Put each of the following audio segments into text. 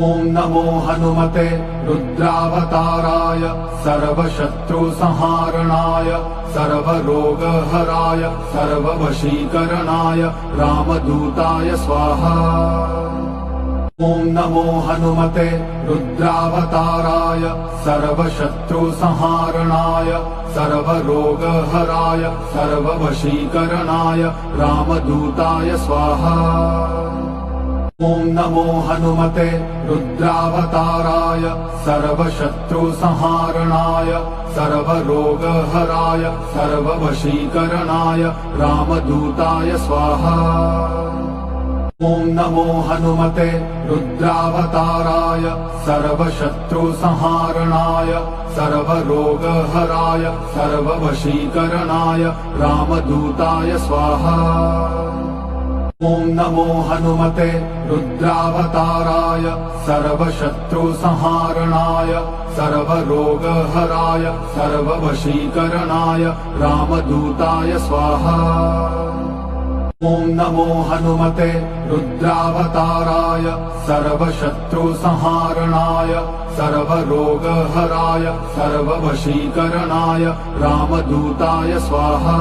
ॐ नमो हनुमते रुद्रावताराय सर्वशत्रुसंहारणाय सर्वरोगहराय सर्ववशीकरणाय रामदूताय स्वाहा। ॐ नमो हनुमते रुद्रावताराय सर्वशत्रुसंहारणाय सर्वरोगहराय सर्ववशीकरणाय रामदूताय स्वाहा। ॐ नमो हनुमते रुद्रावताराय सर्वशत्रुसंहारणाय सर्वरोगहराय सर्ववशीकरणाय रामदूताय स्वाहा। ॐ नमो हनुमते रुद्रावताराय सर्वशत्रुसंहारणाय सर्वरोगहराय सर्ववशीकरणाय रामदूताय स्वाहा। ॐ नमो हनुमते रुद्रावताराय सर्वशत्रुसंहारणाय सर्वरोगहराय सर्ववशीकरणाय रामदूताय स्वाहा। ॐ नमो हनुमते रुद्रावताराय सर्वशत्रुसंहारणाय सर्वरोगहराय सर्ववशीकरणाय रामदूताय स्वाहा।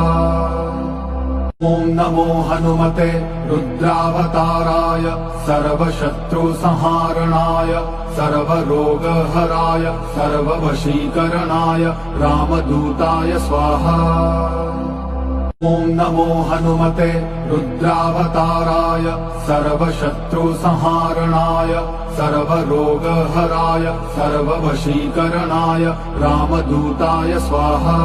ॐ नमो हनुमते रुद्रावताराय सर्वशत्रुसंहारणाय सर्वरोगहराय सर्ववशीकरणाय रामदूताय स्वाहा। ॐ नमो हनुमते रुद्रावताराय सर्वशत्रुसंहारणाय सर्वरोगहराय सर्ववशीकरणाय रामदूताय स्वाहा।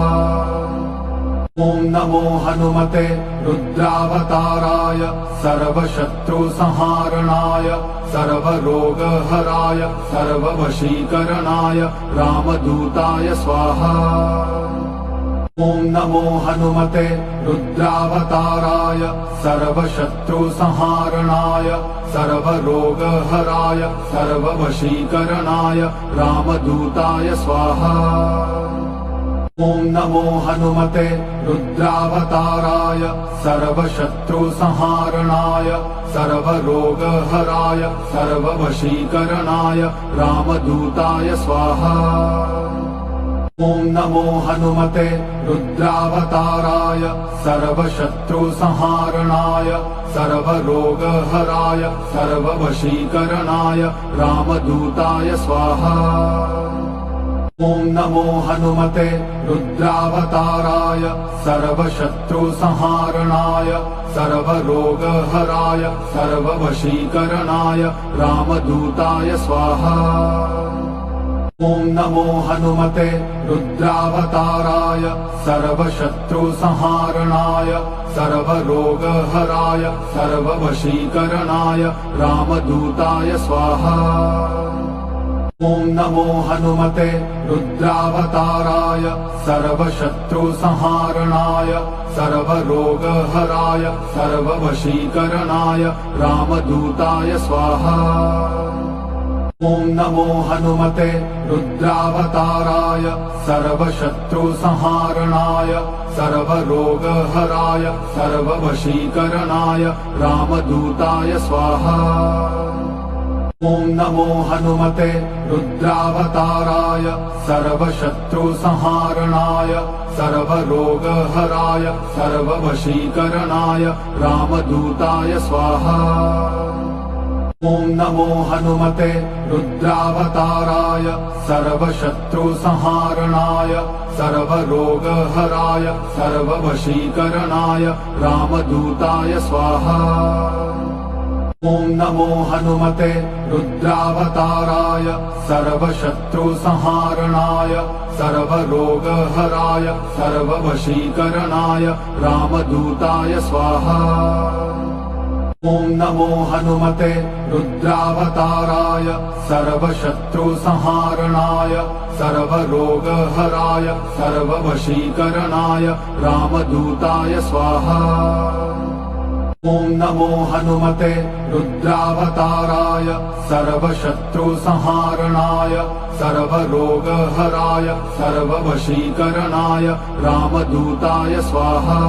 ॐ नमो हनुमते रुद्रावताराय सर्वशत्रुसंहारणाय सर्वरोगहराय सर्ववशीकरणाय रामदूताय स्वाहा। ॐ नमो हनुमते रुद्रावताराय सर्वशत्रुसंहारणाय सर्वरोगहराय सर्ववशीकरणाय रामदूताय स्वाहा। ॐ नमो हनुमते रुद्रावताराय सर्वशत्रुसंहारणाय सर्वरोगहराय सर्ववशीकरणाय रामदूताय स्वाहा। ॐ नमो हनुमते रुद्रावताराय सर्वशत्रुसंहारणाय सर्वरोगहराय सर्ववशीकरणाय रामदूताय स्वाहा। ॐ नमो हनुमते रुद्रावताराय सर्वशत्रुसंहारणाय सर्वरोगहराय सर्ववशीकरणाय रामदूताय स्वाहा। ॐ नमो हनुमते रुद्रावताराय सर्वशत्रुसंहारणाय सर्वरोगहराय सर्ववशीकरणाय रामदूताय स्वाहा। ॐ नमो हनुमते रुद्रावताराय सर्वशत्रुसंहारणाय सर्वरोगहराय सर्ववशीकरणाय रामदूताय स्वाहा। ॐ नमो हनुमते रुद्रावताराय सर्वशत्रुसंहारणाय सर्वरोगहराय सर्ववशीकरणाय रामदूताय स्वाहा। ॐ नमो हनुमते रुद्रावताराय सर्वशत्रुसंहारणाय सर्वरोगहराय सर्ववशीकरणाय रामदूताय स्वाहा। ॐ नमो हनुमते रुद्रावताराय सर्वशत्रुसंहारणाय सर्वरोगहराय सर्ववशीकरणाय रामदूताय स्वाहा। ॐ नमो हनुमते रुद्रावताराय सर्वशत्रुसंहारणाय सर्वरोगहराय सर्ववशीकरणाय रामदूताय स्वाहा। ॐ नमो हनुमते रुद्रावताराय सर्वशत्रुसंहारणाय सर्वरोगहराय सर्ववशीकरणाय रामदूताय स्वाहा। ॐ नमो हनुमते रुद्रावताराय सर्वशत्रुसंहारणाय सर्वरोगहराय सर्ववशीकरणाय रामदूताय स्वाहा।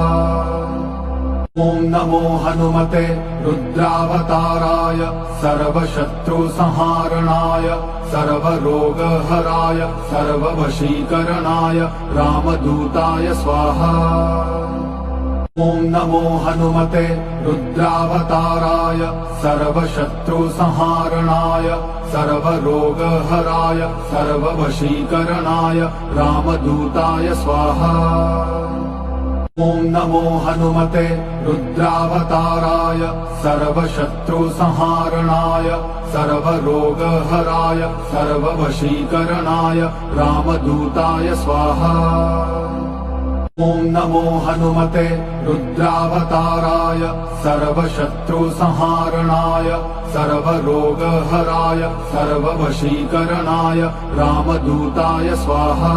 ॐ नमो हनुमते रुद्रावताराय सर्वशत्रुसंहारणाय सर्वरोगहराय सर्ववशीकरणाय रामदूताय स्वाहा। ॐ नमो हनुमते रुद्रावताराय सर्वशत्रुसंहारणाय सर्वरोगहराय सर्ववशीकरणाय रामदूताय स्वाहा। ॐ नमो हनुमते रुद्रावताराय सर्वशत्रुसंहारणाय सर्वरोगहराय सर्ववशीकरणाय रामदूताय स्वाहा। ॐ नमो हनुमते रुद्रावताराय सर्वशत्रुसंहारणाय सर्वरोगहराय सर्ववशीकरणाय रामदूताय स्वाहा।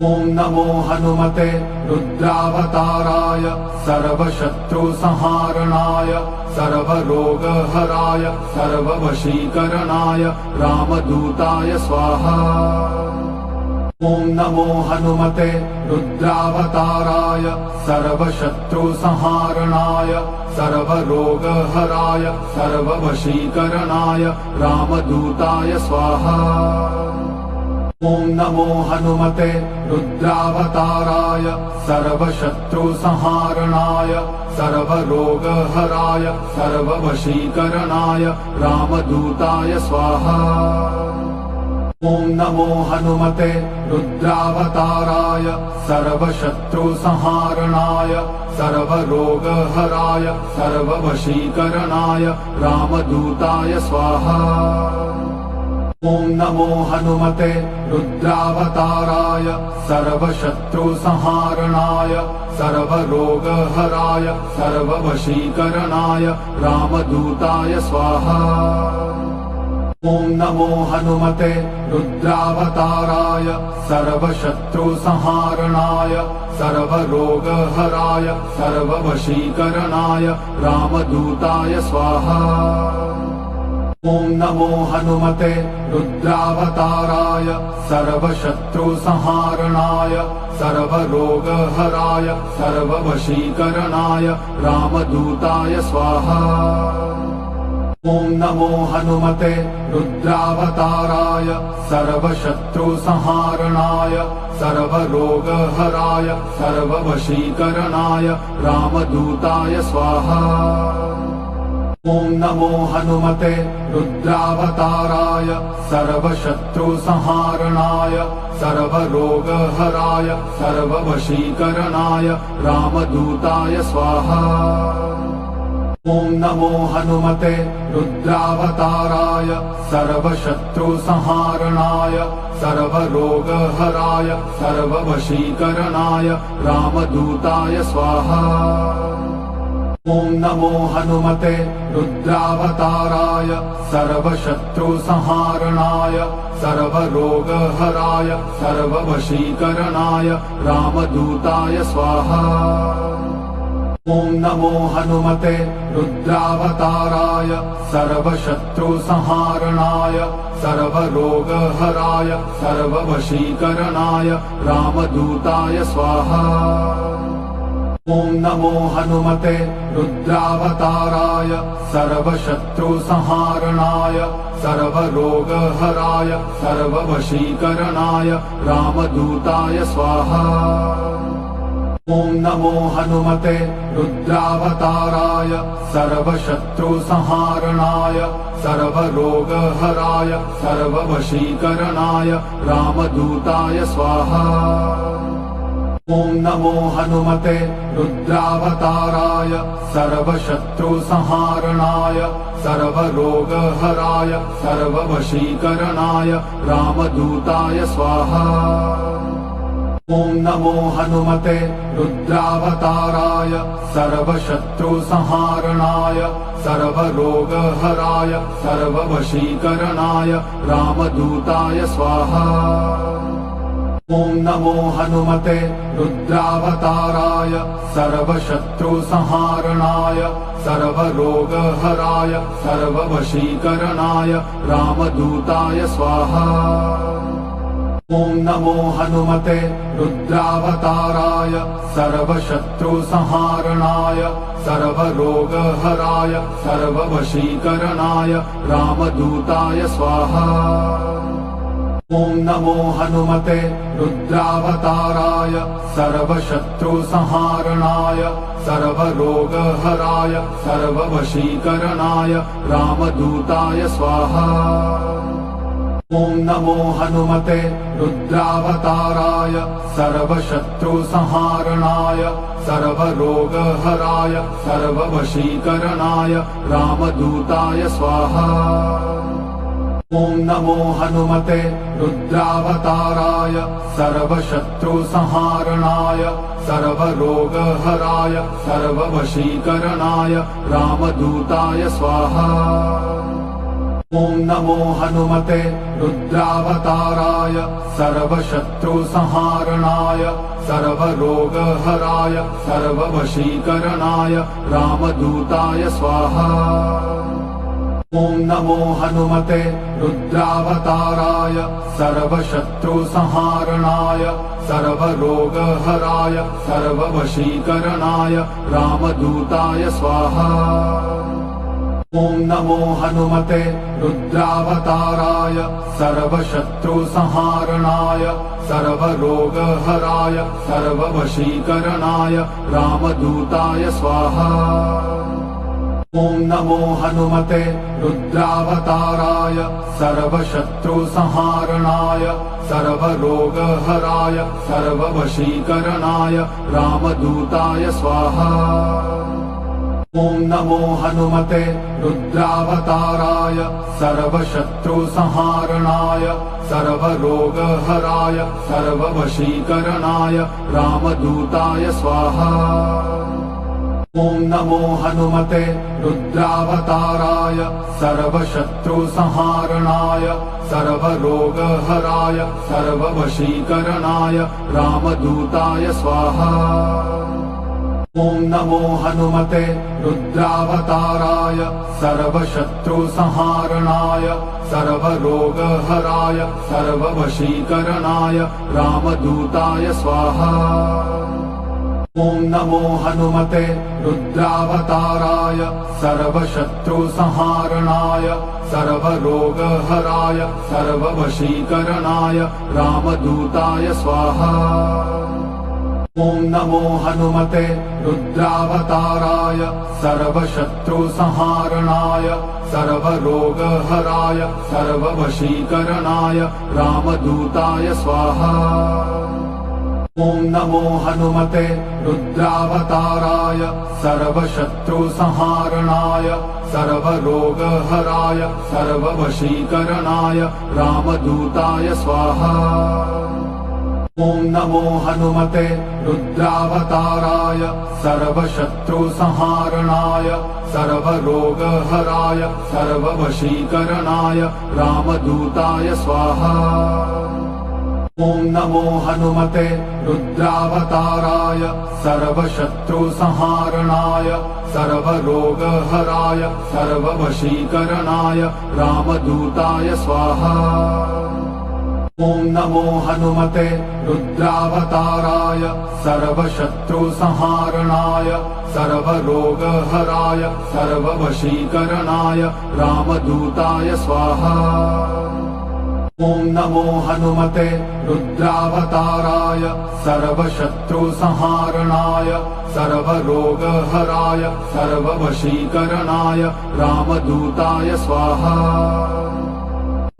ॐ नमो हनुमते रुद्रावताराय सर्वशत्रुसंहारणाय सर्वरोगहराय सर्ववशीकरणाय रामदूताय स्वाहा। ॐ नमो हनुमते रुद्रावताराय सर्वशत्रुसंहारणाय सर्वरोगहराय सर्ववशीकरणाय रामदूताय स्वाहा। ॐ नमो हनुमते रुद्रावताराय सर्वशत्रुसंहारणाय सर्वरोगहराय सर्ववशीकरणाय रामदूताय स्वाहा। ॐ नमो हनुमते रुद्रावताराय सर्वशत्रुसंहारणाय सर्वरोगहराय सर्ववशीकरणाय रामदूताय स्वाहा। ॐ नमो हनुमते रुद्रावताराय सर्वशत्रुसंहारणाय सर्वरोगहराय सर्ववशीकरणाय रामदूताय स्वाहा। ॐ नमो हनुमते रुद्रावताराय सर्वशत्रुसंहारणाय सर्वरोगहराय सर्ववशीकरणाय रामदूताय स्वाहा। ॐ नमो हनुमते रुद्रावताराय सर्वशत्रुसंहारणाय सर्वरोगहराय सर्ववशीकरणाय रामदूताय स्वाहा। ॐ नमो हनुमते रुद्रावताराय सर्वशत्रुसंहारणाय सर्वरोगहराय सर्ववशीकरणाय रामदूताय स्वाहा। ॐ नमो हनुमते रुद्रावताराय सर्वशत्रुसंहारणाय सर्वरोगहराय सर्ववशीकरणाय रामदूताय स्वाहा। ॐ नमो हनुमते रुद्रावताराय सर्वशत्रुसंहारणाय सर्वरोगहराय सर्ववशीकरणाय रामदूताय स्वाहा। ॐ नमो हनुमते रुद्रावताराय सर्वशत्रुसंहारणाय सर्वरोगहराय सर्ववशीकरणाय रामदूताय स्वाहा। ॐ नमो हनुमते रुद्रावताराय सर्वशत्रुसंहारणाय सर्वरोगहराय सर्ववशीकरणाय रामदूताय स्वाहा। ॐ नमो हनुमते रुद्रावताराय सर्वशत्रुसंहारणाय सर्वरोगहराय सर्ववशीकरणाय रामदूताय स्वाहा। ॐ नमो हनुमते रुद्रावताराय सर्वशत्रुसंहारणाय सर्वरोगहराय सर्ववशीकरणाय रामदूताय स्वाहा। ॐ नमो हनुमते रुद्रावताराय सर्वशत्रुसंहारणाय सर्वरोगहराय सर्ववशीकरणाय रामदूताय स्वाहा। ॐ नमो हनुमते रुद्रावताराय सर्वशत्रुसंहारणाय सर्वरोगहराय सर्ववशीकरणाय रामदूताय स्वाहा। ॐ नमो हनुमते रुद्रावताराय सर्वशत्रुसंहारणाय सर्वरोगहराय सर्ववशीकरणाय रामदूताय स्वाहा। ॐ नमो हनुमते रुद्रावताराय सर्वशत्रुसंहारणाय सर्वरोगहराय सर्ववशीकरणाय रामदूताय स्वाहा। ॐ नमो हनुमते रुद्रावताराय सर्वशत्रुसंहारणाय सर्वरोगहराय सर्ववशीकरणाय रामदूताय स्वाहा। ॐ नमो हनुमते रुद्रावताराय सर्वशत्रुसंहारणाय सर्वरोगहराय सर्ववशीकरणाय रामदूताय स्वाहा। ॐ नमो हनुमते रुद्रावताराय सर्वशत्रुसंहारणाय सर्वरोगहराय सर्ववशीकरणाय रामदूताय स्वाहा। ॐ नमो हनुमते रुद्रावताराय सर्वशत्रुसंहारणाय सर्वरोगहराय सर्ववशीकरणाय रामदूताय स्वाहा। ॐ नमो हनुमते रुद्रावताराय सर्वशत्रुसंहारणाय सर्वरोगहराय सर्ववशीकरणाय रामदूताय स्वाहा। ॐ नमो हनुमते रुद्रावताराय सर्वशत्रुसंहारणाय सर्वरोगहराय सर्ववशीकरणाय रामदूताय स्वाहा। ॐ नमो हनुमते रुद्रावताराय सर्वशत्रुसंहारणाय सर्वरोगहराय सर्ववशीकरणाय रामदूताय स्वाहा। ॐ नमो हनुमते रुद्रावताराय सर्वशत्रुसंहारणाय सर्वरोगहराय सर्ववशीकरणाय रामदूताय स्वाहा। ॐ नमो हनुमते रुद्रावताराय सर्वशत्रुसंहारणाय सर्वरोगहराय सर्ववशीकरणाय रामदूताय स्वाहा। ॐ नमो हनुमते रुद्रावताराय सर्वशत्रुसंहारणाय सर्वरोगहराय सर्ववशीकरणाय रामदूताय स्वाहा। ॐ नमो हनुमते रुद्रावताराय सर्वशत्रुसंहारणाय सर्वरोगहराय सर्ववशीकरणाय रामदूताय स्वाहा। ॐ नमो हनुमते रुद्रावताराय सर्वशत्रुसंहारणाय सर्वरोगहराय सर्ववशीकरणाय रामदूताय स्वाहा। ॐ नमो हनुमते रुद्रावताराय सर्वशत्रुसंहारणाय सर्वरोगहराय सर्ववशीकरणाय रामदूताय स्वाहा। ॐ नमो हनुमते रुद्रावताराय सर्वशत्रुसंहारणाय सर्वरोगहराय सर्ववशीकरणाय रामदूताय स्वाहा। ॐ नमो हनुमते रुद्रावताराय सर्वशत्रुसंहारणाय सर्वरोगहराय सर्ववशीकरणाय रामदूताय स्वाहा। ॐ नमो हनुमते रुद्रावताराय सर्वशत्रुसंहारणाय सर्वरोगहराय सर्ववशीकरणाय रामदूताय स्वाहा। ॐ नमो हनुमते रुद्रावताराय सर्वशत्रुसंहारणाय सर्वरोगहराय सर्ववशीकरणाय रामदूताय स्वाहा।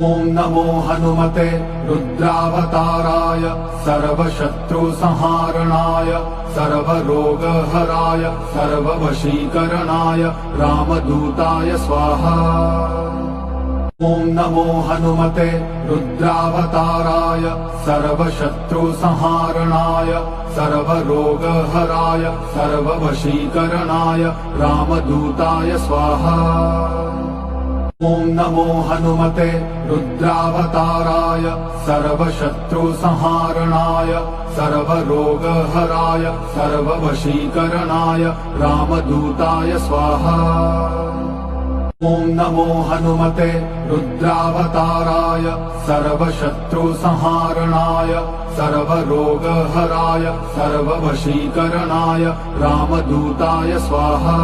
ॐ नमो हनुमते रुद्रावताराय सर्वशत्रुसंहारणाय सर्वरोगहराय सर्ववशीकरणाय रामदूताय स्वाहा। ॐ नमो हनुमते रुद्रावताराय सर्वशत्रुसंहारणाय सर्वरोगहराय सर्ववशीकरणाय रामदूताय स्वाहा। ॐ नमो हनुमते रुद्रावताराय सर्वशत्रुसंहारणाय सर्वरोगहराय सर्ववशीकरणाय रामदूताय स्वाहा। ॐ नमो हनुमते रुद्रावताराय सर्वशत्रुसंहारणाय सर्वरोगहराय सर्ववशीकरणाय रामदूताय स्वाहा।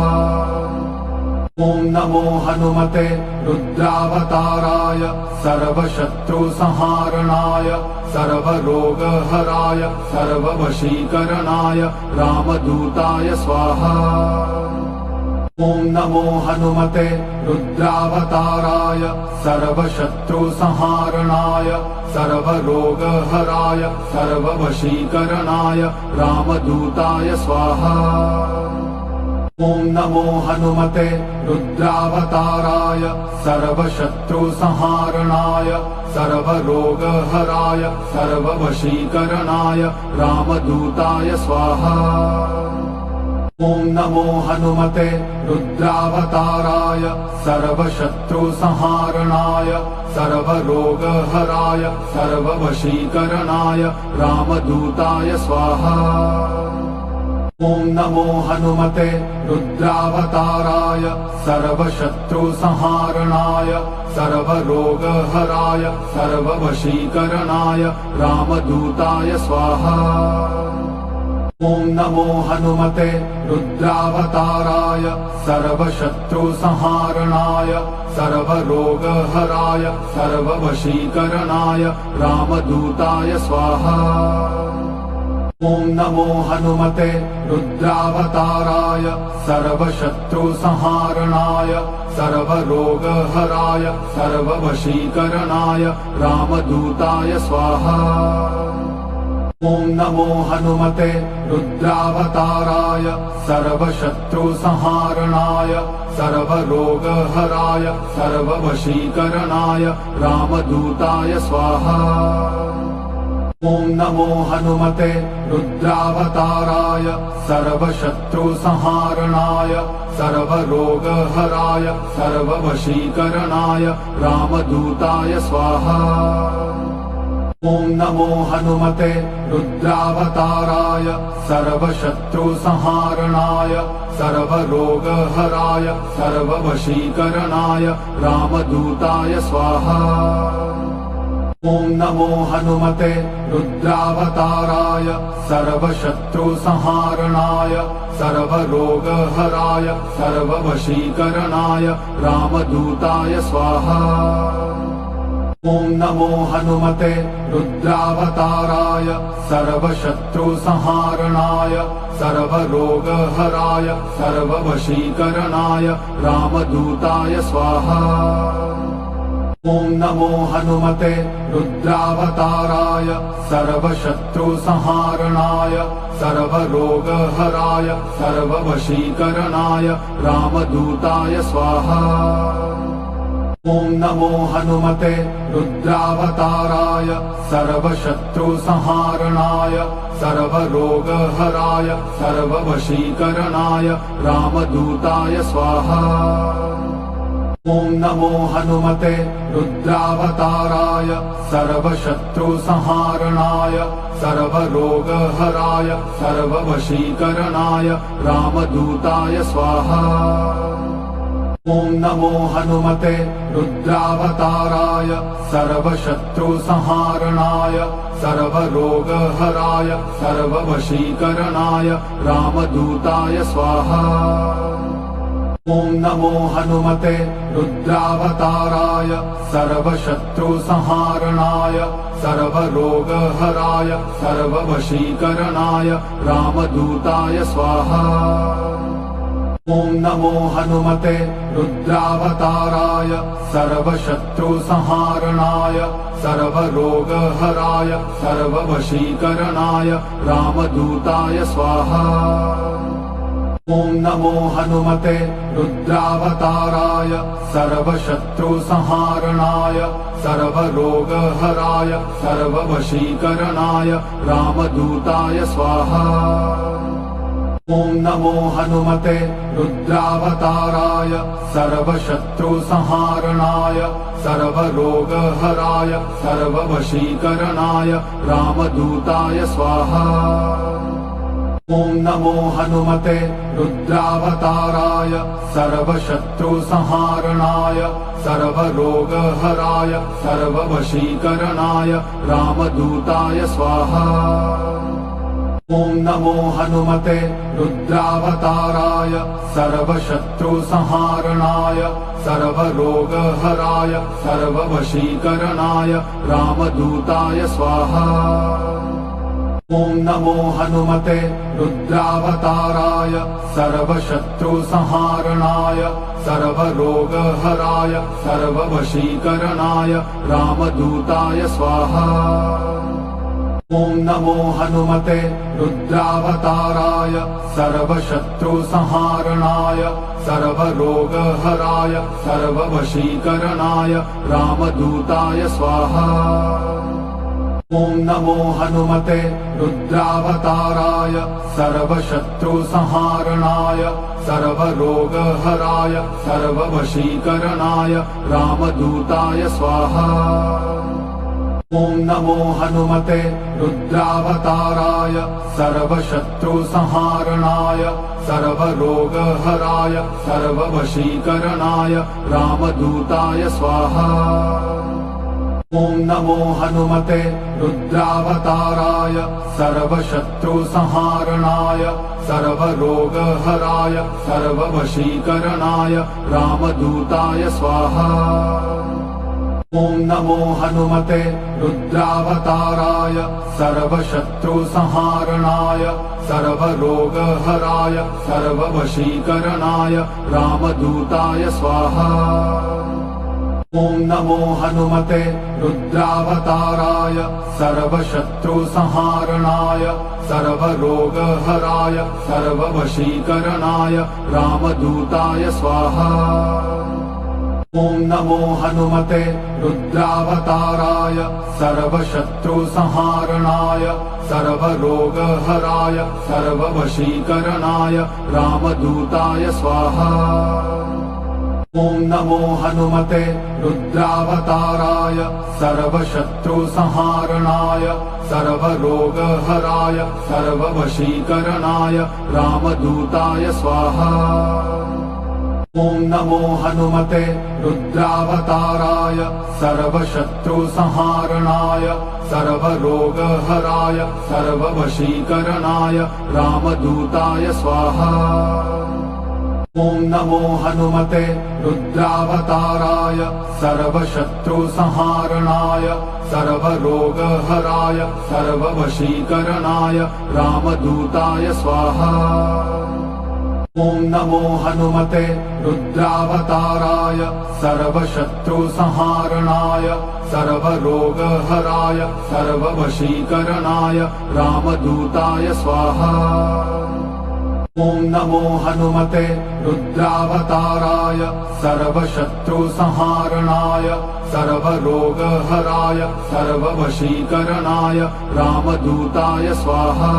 ॐ नमो हनुमते रुद्रावताराय सर्वशत्रुसंहारणाय सर्वरोगहराय सर्ववशीकरणाय रामदूताय स्वाहा। ॐ नमो हनुमते रुद्रावताराय सर्वशत्रुसंहारणाय सर्वरोगहराय सर्ववशीकरणाय रामदूताय स्वाहा। ॐ नमो हनुमते रुद्रावताराय सर्वशत्रुसंहारणाय सर्वरोगहराय सर्ववशीकरणाय रामदूताय स्वाहा। ॐ नमो हनुमते रुद्रावताराय सर्वशत्रुसंहारणाय सर्वरोगहराय सर्ववशीकरणाय रामदूताय स्वाहा। ॐ नमो हनुमते रुद्रावताराय सर्वशत्रुसंहारणाय सर्वरोगहराय सर्ववशीकरणाय रामदूताय स्वाहा। ॐ नमो हनुमते रुद्रावताराय सर्वशत्रुसंहारणाय सर्वरोगहराय सर्ववशीकरणाय रामदूताय स्वाहा। ॐ नमो हनुमते रुद्रावताराय सर्वशत्रुसंहारणाय सर्वरोगहराय सर्ववशीकरणाय रामदूताय स्वाहा। ॐ नमो हनुमते रुद्रावताराय सर्वशत्रुसंहारणाय सर्वरोगहराय सर्ववशीकरणाय रामदूताय स्वाहा। ॐ नमो हनुमते रुद्रावताराय सर्वशत्रुसंहारणाय सर्वरोगहराय सर्ववशीकरणाय रामदूताय स्वाहा। ॐ नमो हनुमते रुद्रावताराय सर्वशत्रुसंहारणाय सर्वरोगहराय सर्ववशीकरणाय रामदूताय स्वाहा। ॐ नमो हनुमते रुद्रावताराय सर्वशत्रुसंहारणाय सर्वरोगहराय सर्ववशीकरणाय रामदूताय स्वाहा। ॐ नमो हनुमते रुद्रावताराय सर्वशत्रुसंहारणाय सर्वरोगहराय सर्ववशीकरणाय रामदूताय स्वाहा। ॐ नमो हनुमते रुद्रावताराय सर्वशत्रुसंहारणाय सर्वरोगहराय सर्ववशीकरणाय रामदूताय स्वाहा। ॐ नमो हनुमते रुद्रावताराय सर्वशत्रुसंहारणाय सर्वरोगहराय सर्ववशीकरणाय रामदूताय स्वाहा। ॐ नमो हनुमते रुद्रावताराय सर्वशत्रुसंहारणाय सर्वरोगहराय सर्ववशीकरणाय रामदूताय स्वाहा। ॐ नमो हनुमते रुद्रावताराय सर्वशत्रुसंहारणाय सर्वरोगहराय सर्ववशीकरणाय रामदूताय स्वाहा। ॐ नमो हनुमते रुद्रावताराय सर्वशत्रुसंहारणाय सर्वरोगहराय सर्ववशीकरणाय रामदूताय स्वाहा। ॐ नमो हनुमते रुद्रावताराय सर्वशत्रुसंहारणाय सर्वरोगहराय सर्ववशीकरणाय रामदूताय स्वाहा। ॐ नमो हनुमते रुद्रावताराय सर्वशत्रुसंहारणाय सर्वरोगहराय सर्ववशीकरणाय रामदूताय स्वाहा। ॐ नमो हनुमते रुद्रावताराय सर्वशत्रुसंहारणाय सर्वरोगहराय सर्ववशीकरणाय रामदूताय स्वाहा। ॐ ॐ नमो हनुमते रुद्रावताराय सर्वशत्रुसंहारणाय सर्वरोगहराय सर्ववशीकरणाय रामदूताय स्वाहा। ॐ नमो हनुमते रुद्रावताराय सर्वशत्रुसंहारणाय सर्वरोगहराय सर्ववशीकरणाय रामदूताय स्वाहा। ॐ नमो हनुमते रुद्रावताराय सर्वशत्रुसंहारणाय सर्वरोगहराय सर्ववशीकरणाय रामदूताय स्वाहा। ॐ नमो हनुमते रुद्रावताराय सर्वशत्रुसंहारणाय सर्वरोगहराय सर्ववशीकरणाय रामदूताय स्वाहा। ॐ नमो हनुमते रुद्रावताराय सर्वशत्रुसंहारणाय सर्वरोगहराय सर्ववशीकरणाय रामदूताय स्वाहा। ॐ नमो हनुमते रुद्रावताराय सर्वशत्रुसंहारणाय सर्वरोगहराय सर्ववशीकरणाय रामदूताय स्वाहा। ॐ नमो हनुमते रुद्रावताराय सर्वशत्रुसंहारणाय सर्वरोगहराय सर्ववशीकरणाय रामदूताय स्वाहा। ॐ नमो हनुमते रुद्रावताराय सर्वशत्रुसंहारणाय सर्वरोगहराय सर्ववशीकरणाय रामदूताय स्वाहा। ॐ नमो हनुमते रुद्रावताराय सर्वशत्रुसंहारणाय सर्वरोगहराय सर्ववशीकरणाय रामदूताय स्वाहा। ॐ नमो हनुमते रुद्रावताराय सर्वशत्रुसंहारणाय सर्वरोगहराय सर्ववशीकरणाय रामदूताय स्वाहा। ॐ नमो हनुमते रुद्रावताराय सर्वशत्रुसंहारणाय सर्वरोगहराय सर्ववशीकरणाय रामदूताय स्वाहा। ॐ नमो हनुमते रुद्रावताराय सर्वशत्रुसंहारणाय सर्वरोगहराय सर्ववशीकरणाय रामदूताय स्वाहा। ॐ नमो हनुमते रुद्रावताराय सर्वशत्रुसंहारणाय सर्वरोगहराय सर्ववशीकरणाय रामदूताय स्वाहा। ॐ नमो हनुमते रुद्रावताराय सर्वशत्रुसंहारणाय सर्वरोगहराय सर्ववशीकरणाय रामदूताय स्वाहा। ॐ नमो हनुमते रुद्रावताराय सर्वशत्रुसंहारणाय सर्वरोगहराय सर्ववशीकरणाय रामदूताय स्वाहा।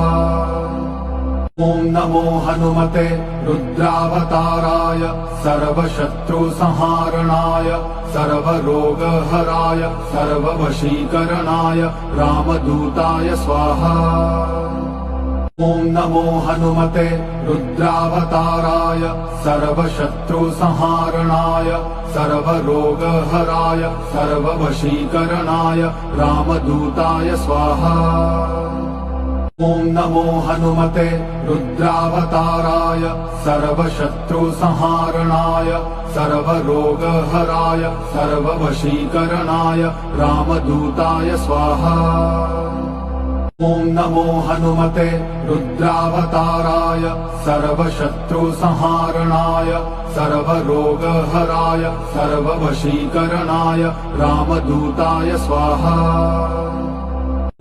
ॐ नमो हनुमते रुद्रावताराय सर्वशत्रुसंहारणाय सर्वरोगहराय सर्ववशीकरणाय रामदूताय स्वाहा। ॐ नमो हनुमते रुद्रावताराय सर्वशत्रुसंहारणाय सर्वरोगहराय सर्ववशीकरणाय रामदूताय स्वाहा। ॐ नमो हनुमते रुद्रावताराय सर्वशत्रुसंहारणाय सर्वरोगहराय सर्ववशीकरणाय रामदूताय स्वाहा। ॐ नमो हनुमते रुद्रावताराय सर्वशत्रुसंहारणाय सर्वरोगहराय सर्ववशीकरणाय रामदूताय स्वाहा।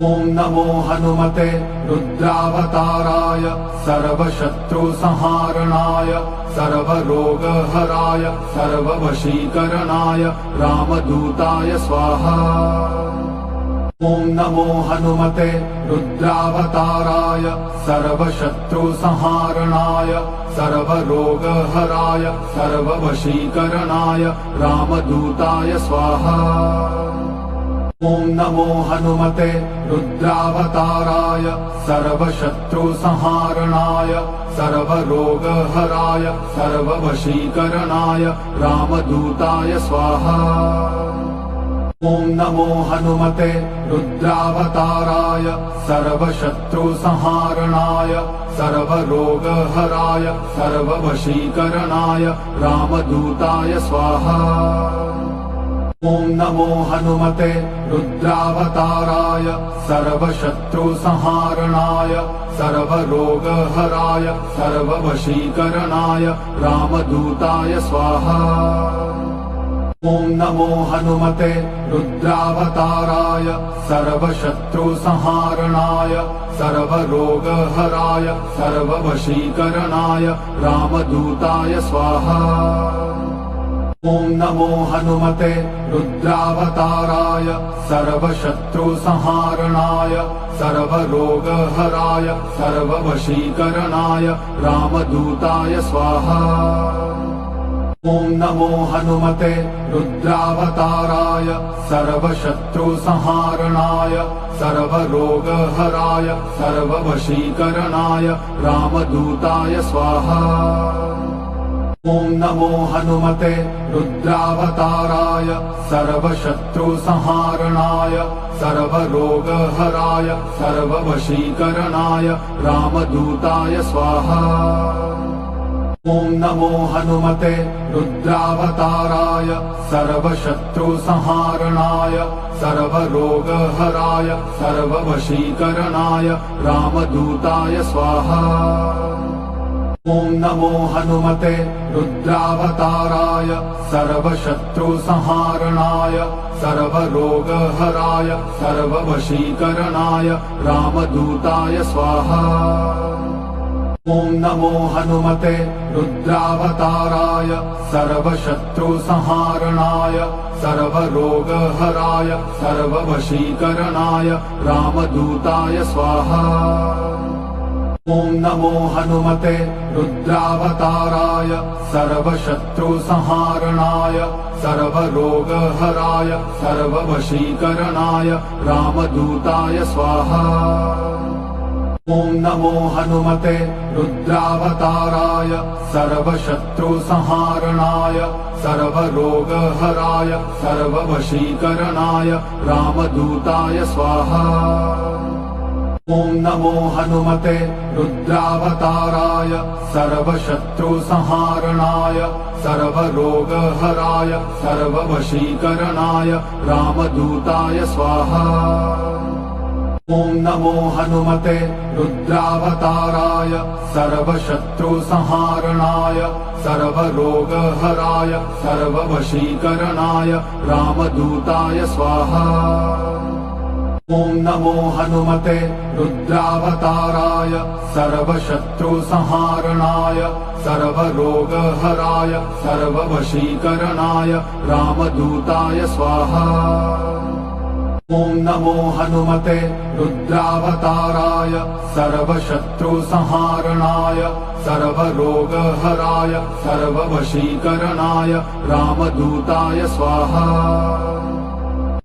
ॐ नमो हनुमते रुद्रावताराय सर्वशत्रुसंहारणाय सर्वरोगहराय सर्ववशीकरणाय रामदूताय स्वाहा। ॐ नमो हनुमते रुद्रावताराय सर्वशत्रुसंहारणाय सर्वरोगहराय सर्ववशीकरणाय रामदूताय स्वाहा। ॐ नमो हनुमते रुद्रावताराय सर्वशत्रुसंहारणाय सर्वरोगहराय सर्ववशीकरणाय रामदूताय स्वाहा। ॐ नमो हनुमते रुद्रावताराय सर्वशत्रुसंहारणाय सर्वरोगहराय सर्ववशीकरणाय रामदूताय स्वाहा। ॐ नमो हनुमते रुद्रावताराय सर्वशत्रुसंहारणाय सर्वरोगहराय सर्ववशीकरणाय रामदूताय स्वाहा। ॐ नमो हनुमते रुद्रावताराय सर्वशत्रुसंहारणाय सर्वरोगहराय सर्ववशीकरणाय रामदूताय स्वाहा। ॐ नमो हनुमते रुद्रावताराय सर्वशत्रुसंहारणाय सर्वरोगहराय सर्ववशीकरणाय रामदूताय स्वाहा। ॐ नमो हनुमते रुद्रावताराय सर्वशत्रुसंहारणाय सर्वरोगहराय सर्ववशीकरणाय रामदूताय स्वाहा। ॐ नमो हनुमते रुद्रावताराय सर्वशत्रुसंहारणाय सर्वरोगहराय सर्ववशीकरणाय रामदूताय स्वाहा। ॐ नमो हनुमते रुद्रावताराय सर्वशत्रुसंहारणाय सर्वरोगहराय सर्ववशीकरणाय रामदूताय स्वाहा। ॐ नमो हनुमते रुद्रावताराय सर्वशत्रुसंहारणाय सर्वरोगहराय सर्ववशीकरणाय रामदूताय स्वाहा। ॐ नमो हनुमते रुद्रावताराय सर्वशत्रुसंहारणाय सर्वरोगहराय सर्ववशीकरणाय रामदूताय स्वाहा। ॐ नमो हनुमते रुद्रावताराय सर्वशत्रुसंहारणाय सर्वरोगहराय सर्ववशीकरणाय रामदूताय स्वाहा। ॐ नमो हनुमते रुद्रावताराय सर्वशत्रुसंहारणाय सर्वरोगहराय सर्ववशीकरणाय रामदूताय स्वाहा। ॐ नमो हनुमते रुद्रावताराय सर्वशत्रुसंहारणाय सर्वरोगहराय सर्ववशीकरणाय रामदूताय स्वाहा। ॐ नमो हनुमते रुद्रावताराय सर्वशत्रुसंहारणाय सर्वरोगहराय सर्ववशीकरणाय रामदूताय स्वाहा। ॐ नमो हनुमते रुद्रावताराय सर्वशत्रुसंहारणाय सर्वरोगहराय सर्ववशीकरणाय रामदूताय स्वाहा। ॐ नमो हनुमते रुद्रावताराय सर्वशत्रुसंहारणाय सर्वरोगहराय सर्ववशीकरणाय रामदूताय स्वाहा।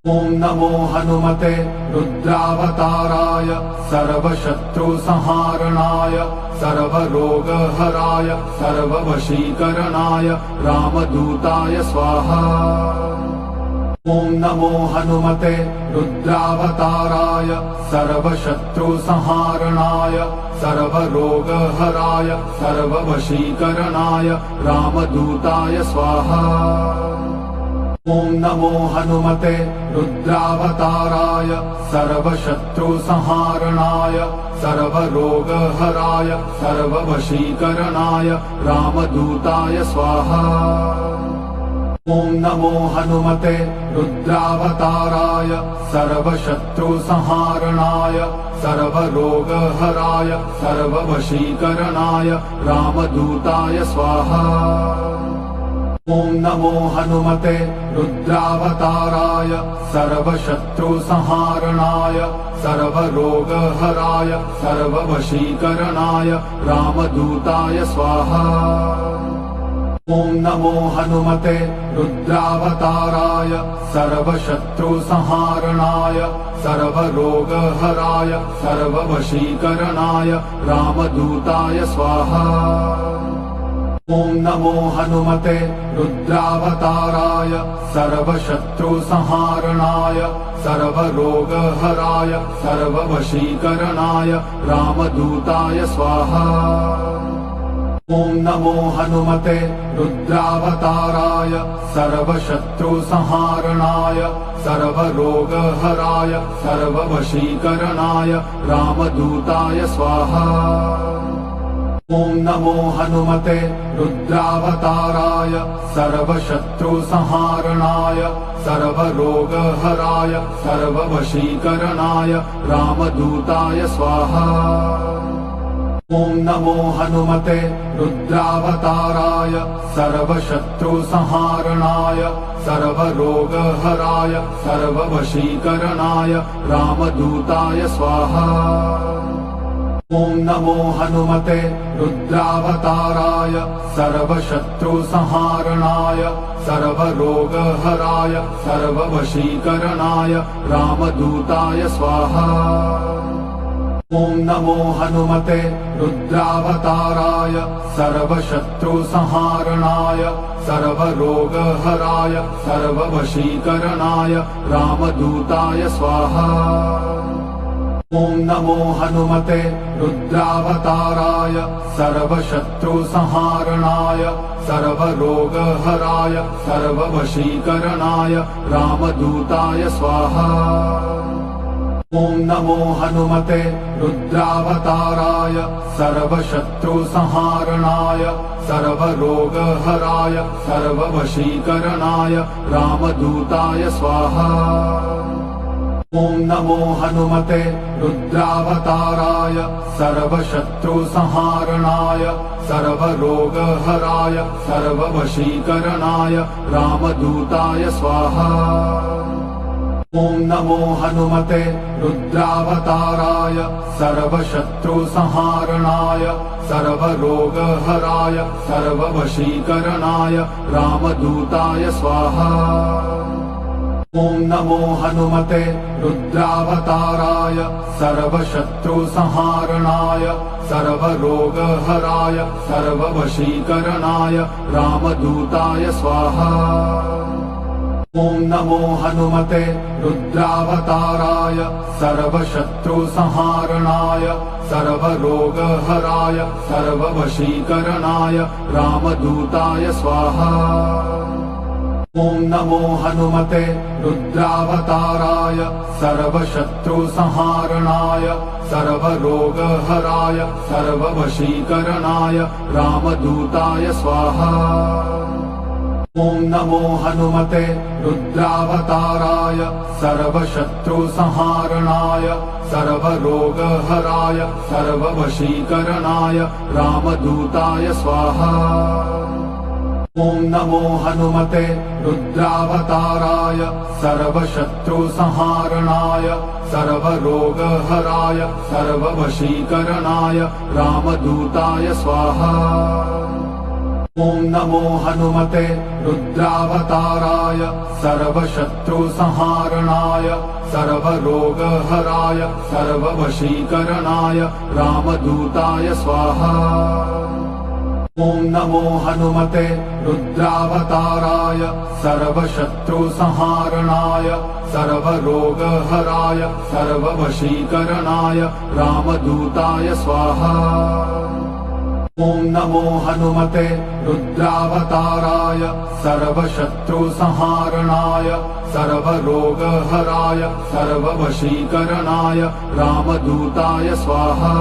ॐ नमो हनुमते रुद्रावताराय सर्वशत्रुसंहारणाय सर्वरोगहराय सर्ववशीकरणाय रामदूताय स्वाहा। ॐ नमो हनुमते रुद्रावताराय सर्वशत्रुसंहारणाय सर्वरोगहराय सर्ववशीकरणाय रामदूताय स्वाहा। ॐ नमो हनुमते रुद्रावताराय सर्वशत्रुसंहारणाय सर्वरोगहराय सर्ववशीकरणाय रामदूताय स्वाहा। ॐ नमो हनुमते रुद्रावताराय सर्वशत्रुसंहारणाय सर्वरोगहराय सर्ववशीकरणाय रामदूताय स्वाहा। ॐ नमो हनुमते रुद्रावताराय सर्वशत्रुसंहारणाय सर्वरोगहराय सर्ववशीकरणाय रामदूताय स्वाहा। ॐ नमो हनुमते रुद्रावताराय सर्वशत्रुसंहारणाय सर्वरोगहराय सर्ववशीकरणाय रामदूताय स्वाहा। ॐ नमो हनुमते रुद्रावताराय सर्वशत्रुसंहारणाय सर्वरोगहराय सर्ववशीकरणाय रामदूताय स्वाहा। ॐ नमो हनुमते रुद्रावताराय सर्वशत्रुसंहारणाय सर्वरोगहराय सर्ववशीकरणाय रामदूताय स्वाहा। ॐ नमो हनुमते रुद्रावताराय सर्वशत्रुसंहारणाय सर्वरोगहराय सर्ववशीकरणाय रामदूताय स्वाहा। ॐ नमो हनुमते रुद्रावताराय सर्वशत्रुसंहारणाय सर्वरोगहराय सर्ववशीकरणाय रामदूताय स्वाहा। ॐ नमो हनुमते रुद्रावताराय सर्वशत्रुसंहारणाय सर्वरोगहराय सर्ववशीकरणाय रामदूताय स्वाहा। ॐ नमो हनुमते रुद्रावताराय सर्वशत्रुसंहारणाय सर्वरोगहराय सर्ववशीकरणाय रामदूताय स्वाहा। ॐ नमो हनुमते रुद्रावताराय सर्वशत्रुसंहारणाय सर्वरोगहराय सर्ववशीकरणाय रामदूताय स्वाहा। ॐ नमो हनुमते रुद्रावताराय सर्वशत्रुसंहारणाय सर्वरोगहराय सर्ववशीकरणाय रामदूताय स्वाहा। ॐ नमो हनुमते रुद्रावताराय सर्वशत्रुसंहारणाय सर्वरोगहराय सर्ववशीकरणाय रामदूताय स्वाहा। ॐ नमो हनुमते रुद्रावताराय सर्वशत्रुसंहारणाय सर्वरोगहराय सर्ववशीकरणाय रामदूताय स्वाहा। ॐ नमो हनुमते रुद्रावताराय सर्वशत्रुसंहारणाय सर्वरोगहराय सर्ववशीकरणाय रामदूताय स्वाहा। ॐ नमो हनुमते रुद्रावताराय सर्वशत्रुसंहारणाय सर्वरोगहराय सर्ववशीकरणाय रामदूताय स्वाहा। ॐ नमो हनुमते रुद्रावताराय सर्वशत्रुसंहारणाय सर्वरोगहराय सर्ववशीकरणाय रामदूताय स्वाहा। ॐ नमो हनुमते रुद्रावताराय सर्वशत्रुसंहारणाय सर्वरोगहराय सर्ववशीकरणाय रामदूताय स्वाहा। ॐ नमो हनुमते रुद्रावताराय सर्वशत्रुसंहारणाय सर्वरोगहराय सर्ववशीकरणाय रामदूताय स्वाहा। ॐ नमो हनुमते रुद्रावताराय सर्वशत्रुसंहारणाय सर्वरोगहराय सर्ववशीकरणाय रामदूताय स्वाहा। ॐ नमो हनुमते रुद्रावताराय सर्वशत्रुसंहारणाय सर्वरोगहराय सर्ववशीकरणाय रामदूताय स्वाहा। ॐ नमो हनुमते रुद्रावताराय सर्वशत्रुसंहारणाय सर्वरोगहराय सर्ववशीकरणाय रामदूताय स्वाहा।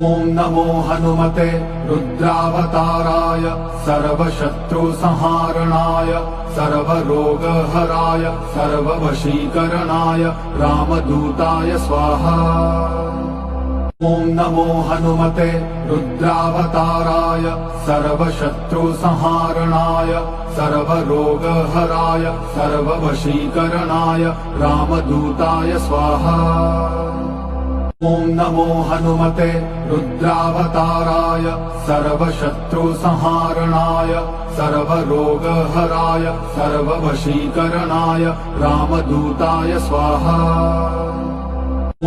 ॐ नमो हनुमते रुद्रावताराय सर्वशत्रुसंहारणाय सर्वरोगहराय सर्ववशीकरणाय रामदूताय स्वाहा। ॐ नमो हनुमते रुद्रावताराय सर्वशत्रुसंहारणाय सर्वरोगहराय सर्ववशीकरणाय रामदूताय स्वाहा। ॐ नमो हनुमते रुद्रावताराय सर्वशत्रुसंहारणाय सर्वरोगहराय सर्ववशीकरणाय रामदूताय स्वाहा।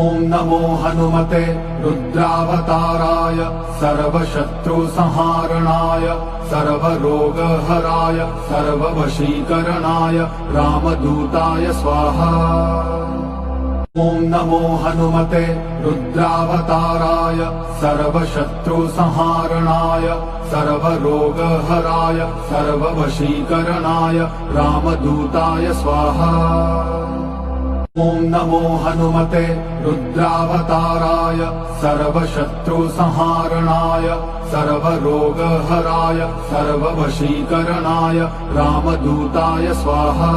ॐ नमो हनुमते रुद्रावताराय सर्वशत्रुसंहारणाय सर्वरोगहराय सर्ववशीकरणाय रामदूताय स्वाहा। ॐ नमो हनुमते रुद्रावताराय सर्वशत्रुसंहारणाय सर्वरोगहराय सर्ववशीकरणाय रामदूताय स्वाहा। ॐ नमो हनुमते रुद्रावताराय सर्वशत्रुसंहारणाय सर्वरोगहराय सर्ववशीकरणाय रामदूताय स्वाहा।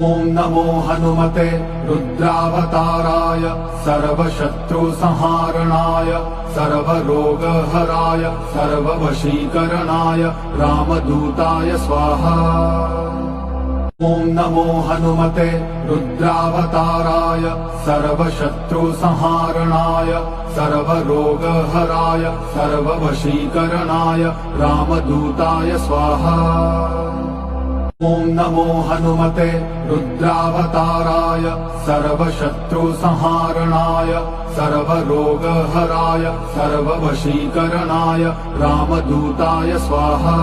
ॐ नमो हनुमते रुद्रावताराय सर्वशत्रुसंहारणाय सर्वरोगहराय सर्ववशीकरणाय रामदूताय स्वाहा। ॐ नमो हनुमते रुद्रावताराय सर्वशत्रुसंहारणाय सर्वरोगहराय सर्ववशीकरणाय रामदूताय स्वाहा। ॐ नमो हनुमते रुद्रावताराय सर्वशत्रुसंहारणाय सर्वरोगहराय सर्ववशीकरणाय रामदूताय स्वाहा।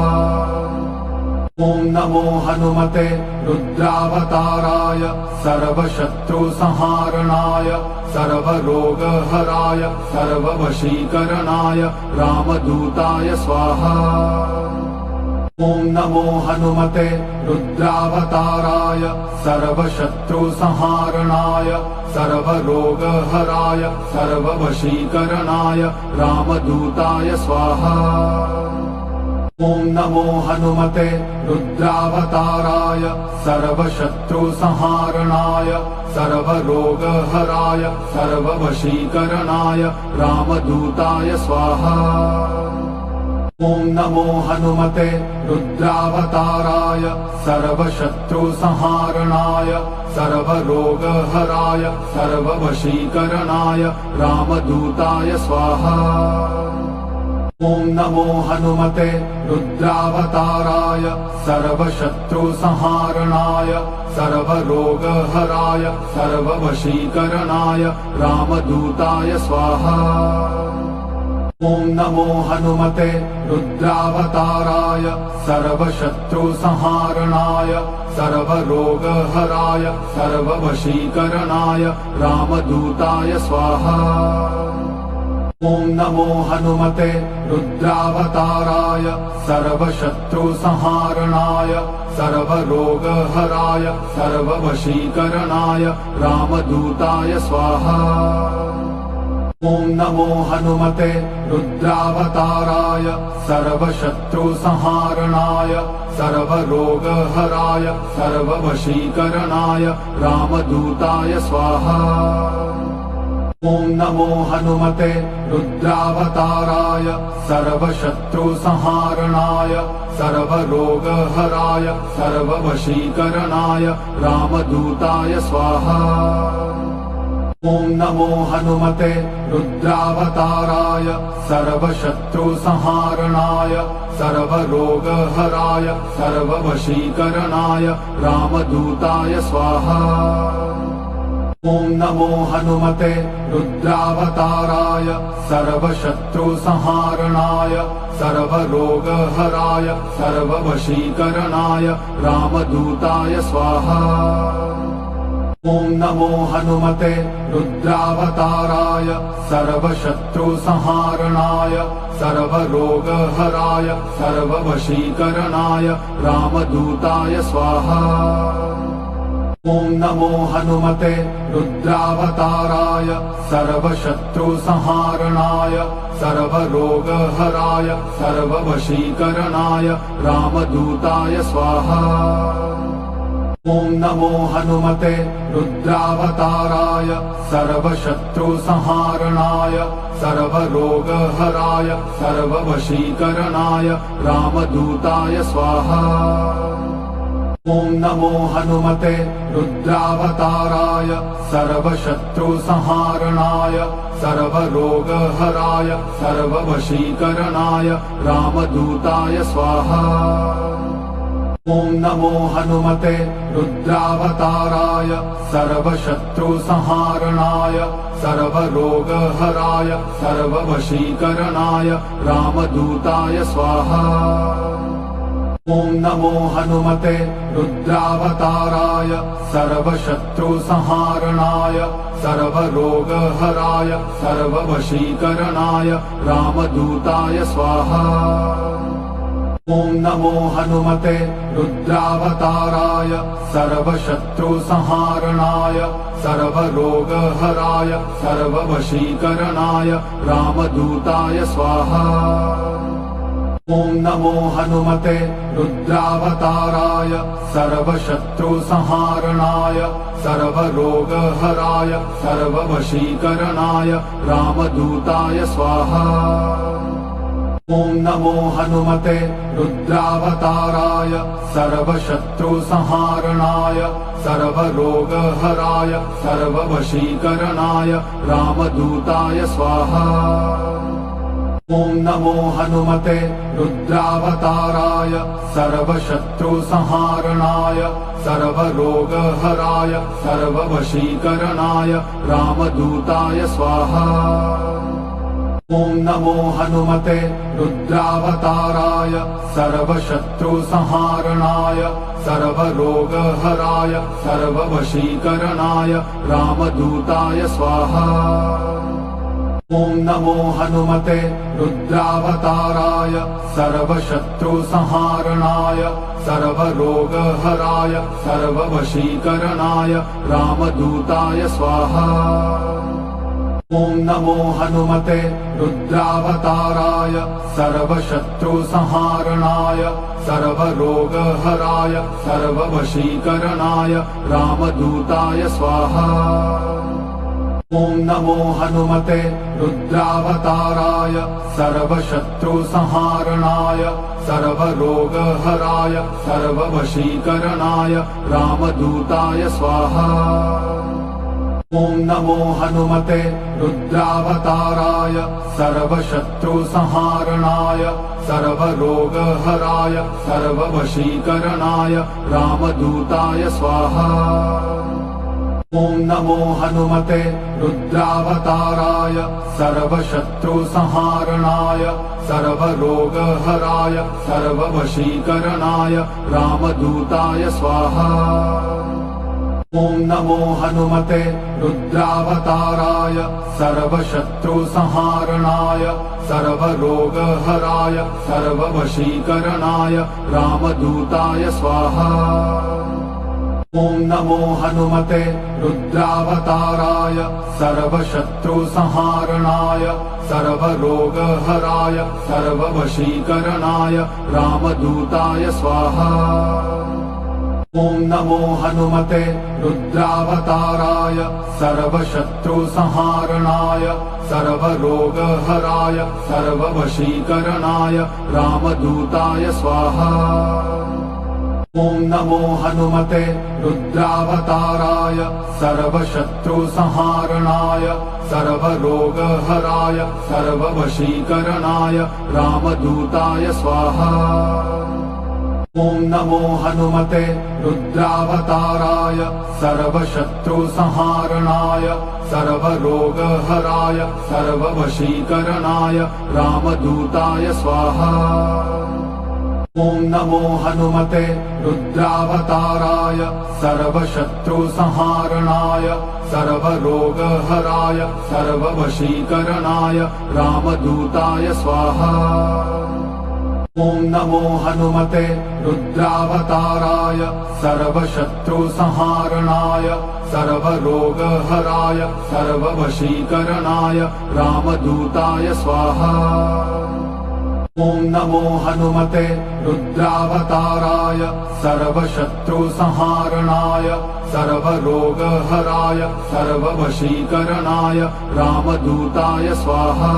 ॐ नमो हनुमते रुद्रावताराय सर्वशत्रुसंहारणाय सर्वरोगहराय सर्ववशीकरणाय रामदूताय स्वाहा। ॐ नमो हनुमते रुद्रावताराय सर्वशत्रुसंहारणाय सर्वरोगहराय सर्ववशीकरणाय रामदूताय स्वाहा। ॐ नमो हनुमते रुद्रावताराय सर्वशत्रुसंहारणाय सर्वरोगहराय सर्ववशीकरणाय रामदूताय स्वाहा। ॐ नमो हनुमते रुद्रावताराय सर्वशत्रुसंहारणाय सर्वरोगहराय सर्ववशीकरणाय रामदूताय स्वाहा। ॐ नमो हनुमते रुद्रावताराय सर्वशत्रुसंहारणाय सर्वरोगहराय सर्ववशीकरणाय रामदूताय स्वाहा। ॐ नमो हनुमते रुद्रावताराय सर्वशत्रुसंहारणाय सर्वरोगहराय सर्ववशीकरणाय रामदूताय स्वाहा। ॐ नमो हनुमते रुद्रावताराय सर्वशत्रुसंहारणाय सर्वरोगहराय सर्ववशीकरणाय रामदूताय स्वाहा। ॐ नमो हनुमते रुद्रावताराय सर्वशत्रुसंहारणाय सर्वरोगहराय सर्ववशीकरणाय रामदूताय स्वाहा। ॐ नमो हनुमते रुद्रावताराय सर्वशत्रुसंहारणाय सर्वरोगहराय सर्ववशीकरणाय रामदूताय स्वाहा। ॐ नमो हनुमते रुद्रावताराय सर्वशत्रुसंहारणाय सर्वरोगहराय सर्ववशीकरणाय रामदूताय स्वाहा। ॐ नमो हनुमते रुद्रावताराय सर्वशत्रुसंहारणाय सर्वरोगहराय सर्ववशीकरणाय रामदूताय स्वाहा। ॐ नमो हनुमते रुद्रावताराय सर्वशत्रुसंहारणाय सर्वरोगहराय सर्ववशीकरणाय रामदूताय स्वाहा। ॐ नमो हनुमते रुद्रावताराय सर्वशत्रुसंहारणाय सर्वरोगहराय सर्ववशीकरणाय रामदूताय स्वाहा। ॐ नमो हनुमते रुद्रावताराय सर्वशत्रुसंहारणाय सर्वरोगहराय सर्ववशीकरणाय रामदूताय स्वाहा। ॐ नमो हनुमते रुद्रावताराय सर्वशत्रुसंहारणाय सर्वरोगहराय सर्ववशीकरणाय रामदूताय स्वाहा। ॐ नमो हनुमते रुद्रावताराय सर्वशत्रुसंहारणाय सर्वरोगहराय सर्ववशीकरणाय रामदूताय स्वाहा। ॐ नमो हनुमते रुद्रावताराय सर्वशत्रुसंहारणाय सर्वरोगहराय सर्ववशीकरणाय रामदूताय स्वाहा। ॐ नमो हनुमते रुद्रावताराय सर्वशत्रुसंहारणाय सर्वरोगहराय सर्ववशीकरणाय रामदूताय स्वाहा। ॐ नमो हनुमते रुद्रावताराय सर्वशत्रुसंहारणाय सर्वरोगहराय सर्ववशीकरणाय रामदूताय स्वाहा। ॐ नमो हनुमते रुद्रावताराय सर्वशत्रुसंहारणाय सर्वरोगहराय सर्ववशीकरणाय रामदूताय स्वाहा। ॐ नमो हनुमते रुद्रावताराय सर्वशत्रुसंहारणाय सर्वरोगहराय सर्ववशीकरणाय रामदूताय स्वाहा। ॐ नमो हनुमते रुद्रावताराय सर्वशत्रुसंहारणाय सर्वरोगहराय सर्ववशीकरणाय रामदूताय स्वाहा। ॐ नमो हनुमते रुद्रावताराय सर्वशत्रुसंहारणाय सर्वरोगहराय सर्ववशीकरणाय रामदूताय स्वाहा। ॐ नमो हनुमते रुद्रावताराय सर्वशत्रुसंहारणाय सर्वरोगहराय सर्ववशीकरणाय रामदूताय स्वाहा। ॐ नमो हनुमते रुद्रावताराय सर्वशत्रुसंहारणाय सर्वरोगहराय सर्ववशीकरणाय रामदूताय स्वाहा। ॐ नमो हनुमते रुद्रावताराय सर्वशत्रुसंहारणाय सर्वरोगहराय सर्ववशीकरणाय रामदूताय स्वाहा। ॐ नमो हनुमते रुद्रावताराय सर्वशत्रुसंहारणाय सर्वरोगहराय सर्ववशीकरणाय रामदूताय स्वाहा। ॐ नमो हनुमते रुद्रावताराय सर्वशत्रुसंहारणाय सर्वरोगहराय सर्ववशीकरणाय रामदूताय स्वाहा। ॐ नमो हनुमते रुद्रावताराय सर्वशत्रुसंहारणाय सर्वरोगहराय सर्ववशीकरणाय रामदूताय स्वाहा। ॐ नमो हनुमते रुद्रावताराय सर्वशत्रुसंहारणाय सर्वरोगहराय सर्ववशीकरणाय रामदूताय स्वाहा। ॐ नमो हनुमते रुद्रावताराय सर्वशत्रुसंहारणाय सर्वरोगहराय सर्ववशीकरणाय रामदूताय स्वाहा। ॐ नमो हनुमते रुद्रावताराय सर्वशत्रुसंहारणाय सर्वरोगहराय सर्ववशीकरणाय रामदूताय स्वाहा। ॐ नमो हनुमते रुद्रावताराय सर्वशत्रुसंहारणाय सर्वरोगहराय सर्ववशीकरणाय रामदूताय स्वाहा। ॐ नमो हनुमते रुद्रावताराय सर्वशत्रुसंहारणाय सर्वरोगहराय सर्ववशीकरणाय रामदूताय स्वाहा। ॐ नमो हनुमते रुद्रावताराय सर्वशत्रुसंहारणाय सर्वरोगहराय सर्ववशीकरणाय रामदूताय स्वाहा।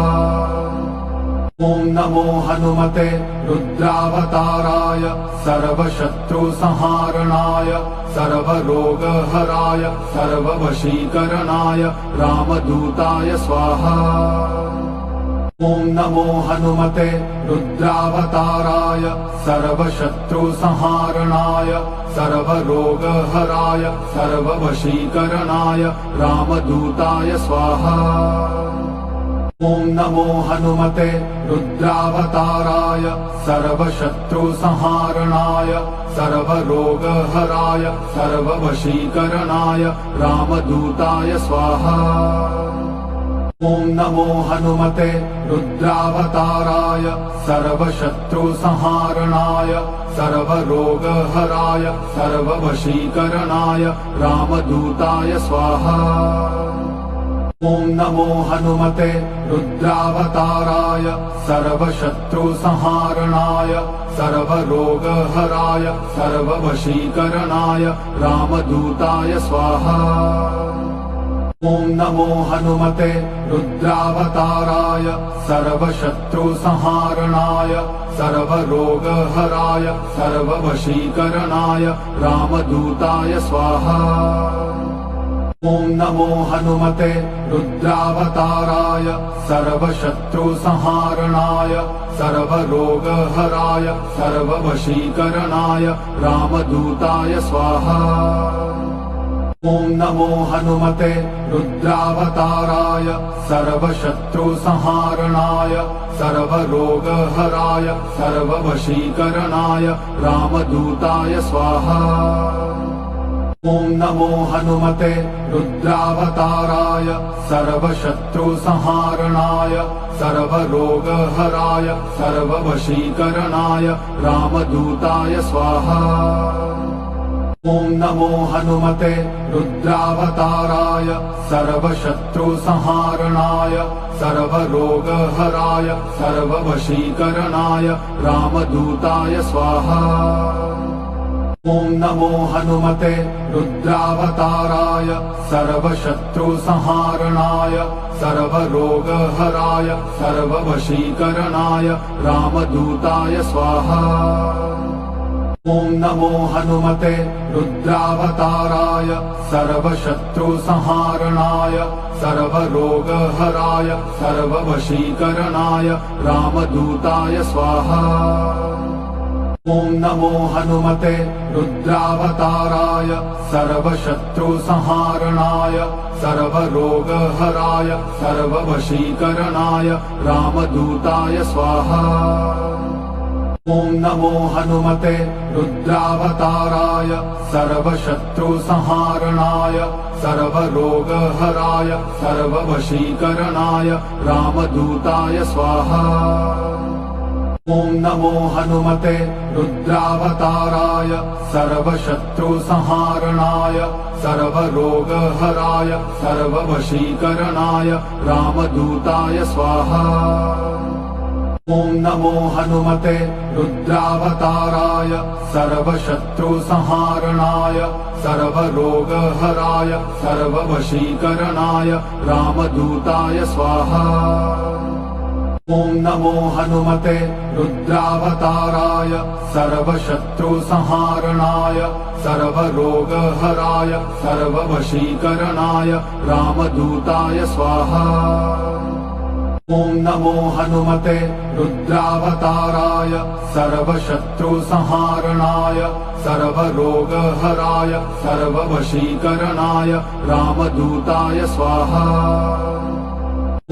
ॐ नमो हनुमते रुद्रावताराय सर्वशत्रुसंहारणाय सर्वरोगहराय सर्ववशीकरणाय रामदूताय स्वाहा। ॐ नमो हनुमते रुद्रावताराय सर्वशत्रुसंहारणाय सर्वरोगहराय सर्ववशीकरणाय रामदूताय स्वाहा। ॐ नमो हनुमते रुद्रावताराय सर्वशत्रुसंहारणाय सर्वरोगहराय सर्ववशीकरणाय रामदूताय स्वाहा। ॐ नमो हनुमते रुद्रावताराय सर्वशत्रुसंहारणाय सर्वरोगहराय सर्ववशीकरणाय रामदूताय स्वाहा। ॐ नमो हनुमते रुद्रावताराय सर्वशत्रुसंहारणाय सर्वरोगहराय सर्ववशीकरणाय रामदूताय स्वाहा। ॐ नमो हनुमते रुद्रावताराय सर्वशत्रुसंहारणाय सर्वरोगहराय सर्ववशीकरणाय रामदूताय स्वाहा। ॐ नमो हनुमते रुद्रावताराय सर्वशत्रुसंहारणाय सर्वरोगहराय सर्ववशीकरणाय रामदूताय स्वाहा। ॐ नमो हनुमते रुद्रावताराय सर्वशत्रुसंहारणाय सर्वरोगहराय सर्ववशीकरणाय रामदूताय स्वाहा। ॐ नमो हनुमते रुद्रावताराय सर्वशत्रुसंहारणाय सर्वरोगहराय सर्ववशीकरणाय रामदूताय स्वाहा। ॐ नमो हनुमते रुद्रावताराय सर्वशत्रुसंहारणाय सर्वरोगहराय सर्ववशीकरणाय रामदूताय स्वाहा। ॐ नमो हनुमते रुद्रावताराय सर्वशत्रुसंहारणाय सर्वरोगहराय सर्ववशीकरणाय रामदूताय स्वाहा। ॐ नमो हनुमते रुद्रावताराय सर्वशत्रुसंहारणाय सर्वरोगहराय सर्ववशीकरणाय रामदूताय स्वाहा। ॐ नमो हनुमते रुद्रावताराय सर्वशत्रुसंहारणाय सर्वरोगहराय सर्ववशीकरणाय रामदूताय स्वाहा। ॐ नमो हनुमते रुद्रावताराय सर्वशत्रुसंहारणाय सर्वरोगहराय सर्ववशीकरणाय रामदूताय स्वाहा। ॐ नमो हनुमते रुद्रावताराय सर्वशत्रुसंहारणाय सर्वरोगहराय सर्ववशीकरणाय रामदूताय स्वाहा। ॐ नमो हनुमते रुद्रावताराय सर्वशत्रुसंहारणाय सर्वरोगहराय सर्ववशीकरणाय रामदूताय स्वाहा। ॐ नमो हनुमते रुद्रावताराय सर्वशत्रुसंहारणाय सर्वरोगहराय सर्ववशीकरणाय रामदूताय स्वाहा। ॐ नमो हनुमते रुद्रावताराय सर्वशत्रुसंहारणाय सर्वरोगहराय सर्ववशीकरणाय रामदूताय स्वाहा।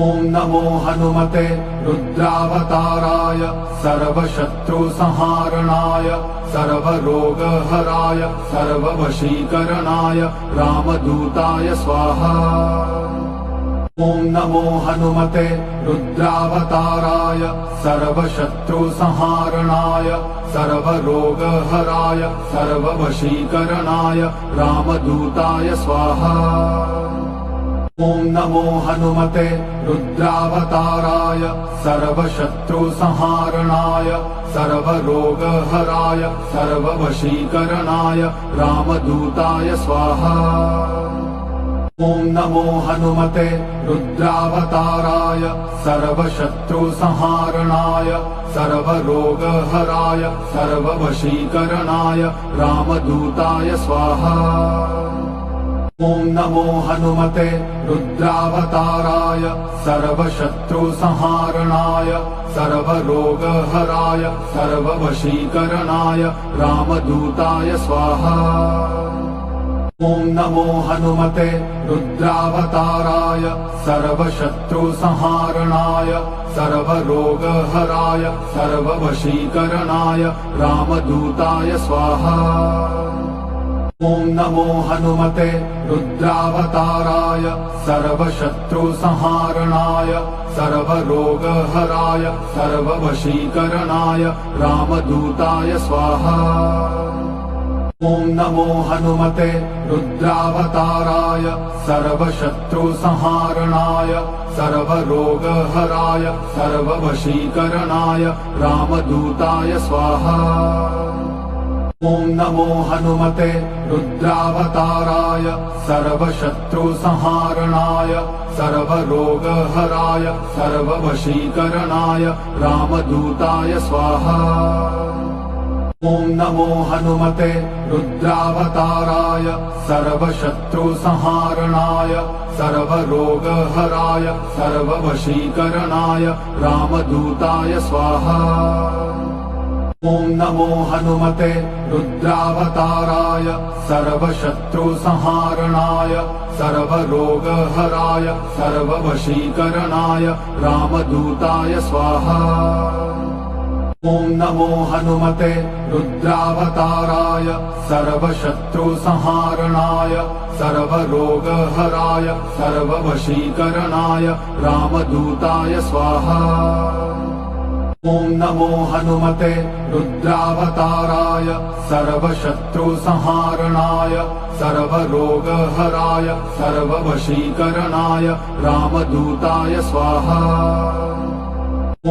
ॐ नमो हनुमते रुद्रावताराय सर्वशत्रुसंहारणाय सर्वरोगहराय सर्ववशीकरणाय रामदूताय स्वाहा। ॐ नमो हनुमते रुद्रावताराय सर्वशत्रुसंहारणाय सर्वरोगहराय सर्ववशीकरणाय रामदूताय स्वाहा। ॐ नमो हनुमते रुद्रावताराय सर्वशत्रुसंहारणाय सर्वरोगहराय सर्ववशीकरणाय रामदूताय स्वाहा। ॐ नमो हनुमते रुद्रावताराय सर्वशत्रुसंहारणाय सर्वरोगहराय सर्ववशीकरणाय रामदूताय स्वाहा। ॐ नमो हनुमते रुद्रावताराय सर्वशत्रुसंहारणाय सर्वरोगहराय सर्ववशीकरणाय रामदूताय स्वाहा। ॐ नमो हनुमते रुद्रावताराय सर्वशत्रुसंहारणाय सर्वरोगहराय सर्ववशीकरणाय रामदूताय स्वाहा। ॐ नमो हनुमते रुद्रावताराय सर्वशत्रुसंहारणाय सर्वरोगहराय सर्ववशीकरणाय रामदूताय स्वाहा। ॐ नमो हनुमते रुद्रावताराय सर्वशत्रुसंहारणाय सर्वरोगहराय सर्ववशीकरणाय रामदूताय स्वाहा। ॐ नमो हनुमते रुद्रावताराय सर्वशत्रुसंहारणाय सर्वरोगहराय सर्ववशीकरणाय रामदूताय स्वाहा। ॐ नमो हनुमते रुद्रावताराय सर्वशत्रुसंहारणाय सर्वरोगहराय सर्ववशीकरणाय रामदूताय स्वाहा। ॐ नमो हनुमते रुद्रावताराय सर्वशत्रुसंहारणाय सर्वरोगहराय सर्ववशीकरणाय रामदूताय स्वाहा। ॐ नमो हनुमते रुद्रावताराय सर्वशत्रुसंहारणाय सर्वरोगहराय सर्ववशीकरणाय रामदूताय स्वाहा। ॐ नमो हनुमते रुद्रावताराय सर्वशत्रुसंहारणाय सर्वरोगहराय सर्ववशीकरणाय रामदूताय स्वाहा।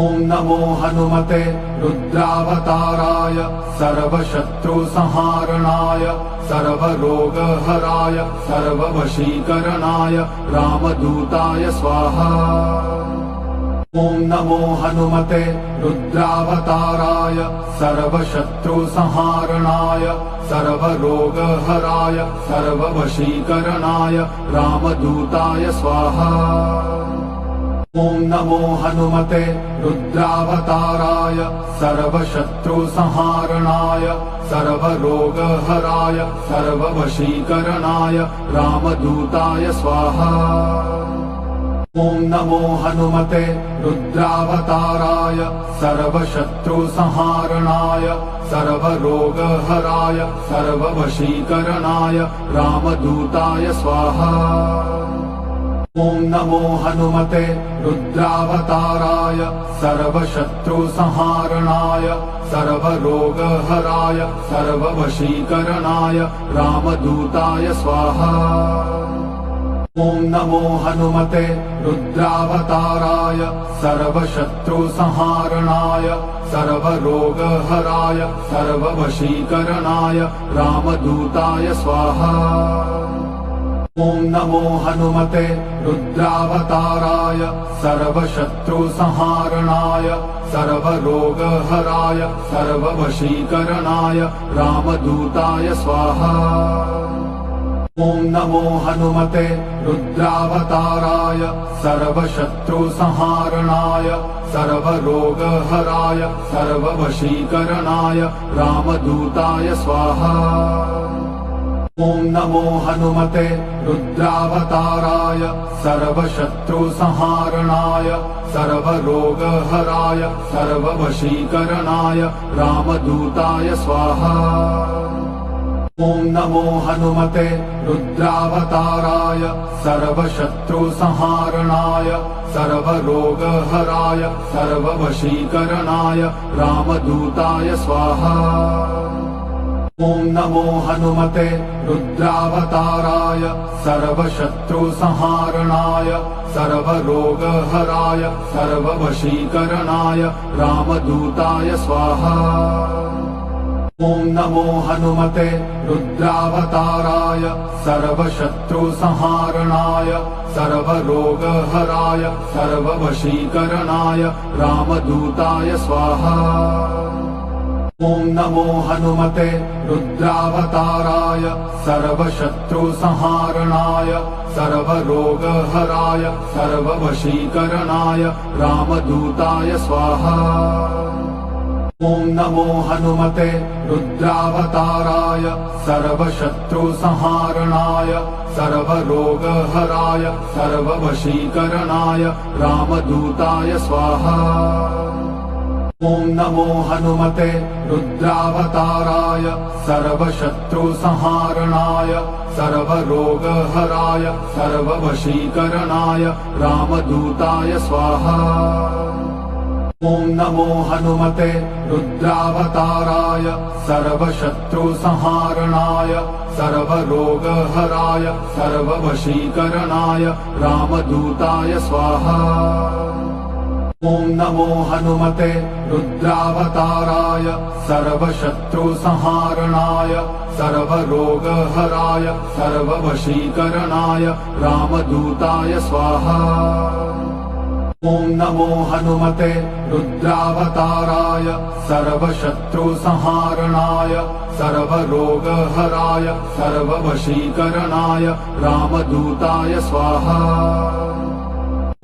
ॐ नमो हनुमते रुद्रावताराय सर्वशत्रुसंहारणाय सर्वरोगहराय सर्ववशीकरणाय रामदूताय स्वाहा। ॐ नमो हनुमते रुद्रावताराय सर्वशत्रुसंहारणाय सर्वरोगहराय सर्ववशीकरणाय रामदूताय स्वाहा। ॐ नमो हनुमते रुद्रावताराय सर्वशत्रुसंहारणाय सर्वरोगहराय सर्ववशीकरणाय रामदूताय स्वाहा। ॐ नमो हनुमते रुद्रावताराय सर्वशत्रुसंहारणाय सर्वरोगहराय सर्ववशीकरणाय रामदूताय स्वाहा। ॐ नमो हनुमते रुद्रावताराय सर्वशत्रुसंहारणाय सर्वरोगहराय सर्ववशीकरणाय रामदूताय स्वाहा। ॐ नमो हनुमते रुद्रावताराय सर्वशत्रुसंहारणाय सर्वरोगहराय सर्ववशीकरणाय रामदूताय स्वाहा। ॐ नमो हनुमते रुद्रावताराय सर्वशत्रुसंहारणाय सर्वरोगहराय सर्ववशीकरणाय रामदूताय स्वाहा। ॐ नमो हनुमते रुद्रावताराय सर्वशत्रुसंहारणाय सर्वरोगहराय सर्ववशीकरणाय रामदूताय स्वाहा। ॐ नमो हनुमते रुद्रावताराय सर्वशत्रुसंहारणाय सर्वरोगहराय सर्ववशीकरणाय रामदूताय स्वाहा। ॐ नमो हनुमते रुद्रावताराय सर्वशत्रुसंहारणाय सर्वरोगहराय सर्ववशीकरणाय रामदूताय स्वाहा। ॐ नमो हनुमते रुद्रावताराय सर्वशत्रुसंहारणाय सर्वरोगहराय सर्ववशीकरणाय रामदूताय स्वाहा। ॐ नमो हनुमते रुद्रावताराय सर्वशत्रुसंहारणाय सर्वरोगहराय सर्ववशीकरणाय रामदूताय स्वाहा। ॐ नमो हनुमते रुद्रावताराय सर्वशत्रुसंहारणाय सर्वरोगहराय सर्ववशीकरणाय रामदूताय स्वाहा। ॐ नमो हनुमते रुद्रावताराय सर्वशत्रुसंहारणाय सर्वरोगहराय सर्ववशीकरणाय रामदूताय स्वाहा। ॐ नमो हनुमते रुद्रावताराय सर्वशत्रुसंहारणाय सर्वरोगहराय सर्ववशीकरणाय रामदूताय स्वाहा। ॐ नमो हनुमते रुद्रावताराय सर्वशत्रुसंहारणाय सर्वरोगहराय सर्ववशीकरणाय रामदूताय स्वाहा। ॐ नमो हनुमते रुद्रावताराय सर्वशत्रुसंहारणाय सर्वरोगहराय सर्ववशीकरणाय रामदूताय स्वाहा। ॐ नमो हनुमते रुद्रावताराय सर्वशत्रुसंहारणाय सर्वरोगहराय सर्ववशीकरणाय रामदूताय स्वाहा।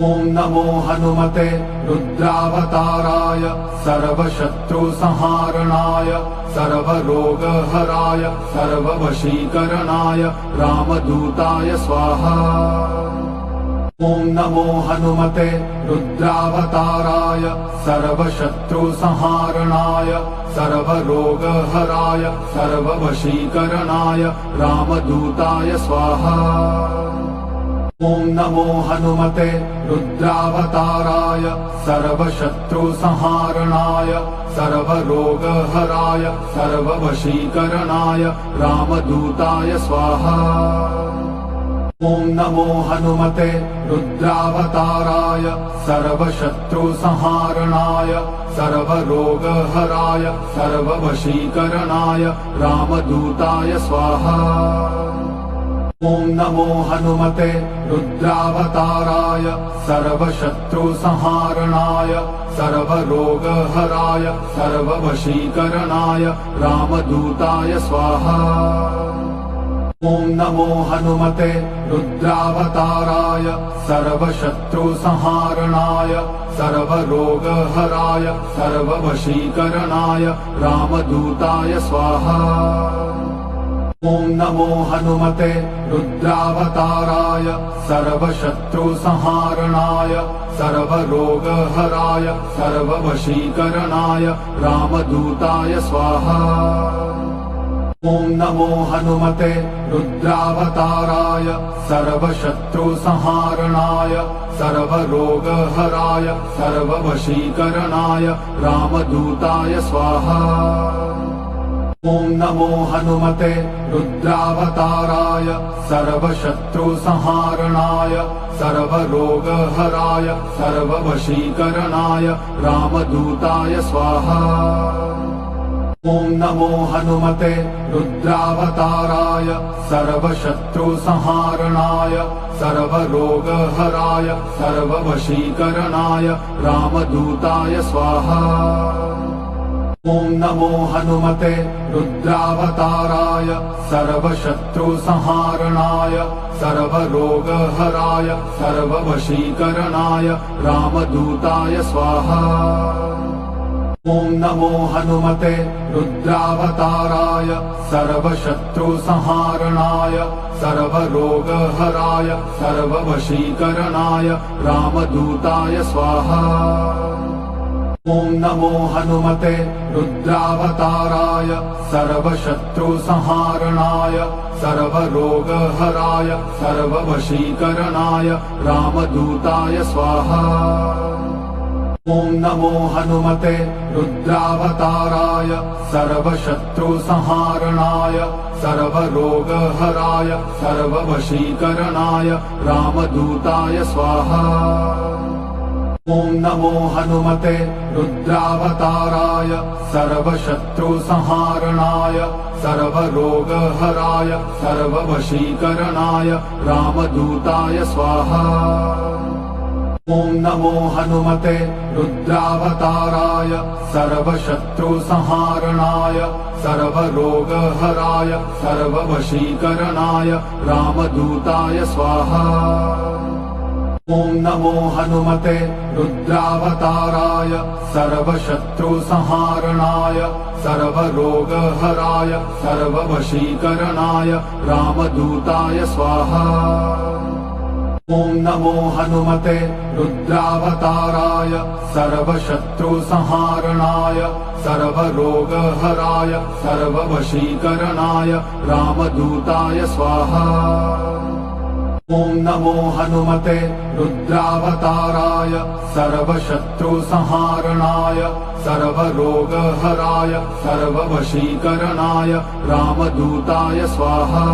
ॐ नमो हनुमते रुद्रावताराय सर्वशत्रुसंहारणाय सर्वरोगहराय सर्ववशीकरणाय रामदूताय स्वाहा। ॐ नमो हनुमते रुद्रावताराय सर्वशत्रुसंहारणाय सर्वरोगहराय सर्ववशीकरणाय रामदूताय स्वाहा। ॐ नमो हनुमते रुद्रावताराय सर्वशत्रुसंहारणाय सर्वरोगहराय सर्ववशीकरणाय रामदूताय स्वाहा। ॐ नमो हनुमते रुद्रावताराय सर्वशत्रुसंहारणाय सर्वरोगहराय सर्ववशीकरणाय रामदूताय स्वाहा। ॐ नमो हनुमते रुद्रावताराय सर्वशत्रुसंहारणाय सर्वरोगहराय सर्ववशीकरणाय रामदूताय स्वाहा। ॐ नमो हनुमते रुद्रावताराय सर्वशत्रुसंहारणाय सर्वरोगहराय सर्ववशीकरणाय रामदूताय स्वाहा। ॐ नमो हनुमते रुद्रावताराय सर्वशत्रुसंहारणाय सर्वरोगहराय सर्ववशीकरणाय रामदूताय स्वाहा। ॐ नमो हनुमते रुद्रावताराय सर्वशत्रुसंहारणाय सर्वरोगहराय सर्ववशीकरणाय रामदूताय स्वाहा। ॐ नमो हनुमते रुद्रावताराय सर्वशत्रुसंहारणाय सर्वरोगहराय सर्ववशीकरणाय रामदूताय स्वाहा। ॐ नमो हनुमते रुद्रावताराय सर्वशत्रुसंहारणाय सर्वरोगहराय सर्ववशीकरणाय रामदूताय स्वाहा। ॐ नमो हनुमते रुद्रावताराय सर्वशत्रुसंहारणाय सर्वरोगहराय सर्ववशीकरणाय रामदूताय स्वाहा। ॐ नमो हनुमते रुद्रावताराय सर्वशत्रुसंहारणाय सर्वरोगहराय सर्ववशीकरणाय रामदूताय स्वाहा। ॐ नमो हनुमते रुद्रावताराय सर्वशत्रुसंहारणाय सर्वरोगहराय सर्ववशीकरणाय रामदूताय स्वाहा। ॐ नमो हनुमते रुद्रावताराय सर्वशत्रुसंहारणाय सर्वरोगहराय सर्ववशीकरणाय रामदूताय स्वाहा। ॐ नमो हनुमते रुद्रावताराय सर्वशत्रुसंहारणाय सर्वरोगहराय सर्ववशीकरणाय रामदूताय स्वाहा। ॐ नमो हनुमते रुद्रावताराय सर्वशत्रुसंहारणाय सर्वरोगहराय सर्ववशीकरणाय रामदूताय स्वाहा। ॐ नमो हनुमते रुद्रावताराय सर्वशत्रुसंहारणाय सर्वरोगहराय सर्ववशीकरणाय रामदूताय स्वाहा। ॐ नमो हनुमते रुद्रावताराय सर्वशत्रुसंहारणाय सर्वरोगहराय सर्ववशीकरणाय रामदूताय स्वाहा। ॐ नमो हनुमते रुद्रावताराय सर्वशत्रुसंहारणाय सर्वरोगहराय सर्ववशीकरणाय रामदूताय स्वाहा।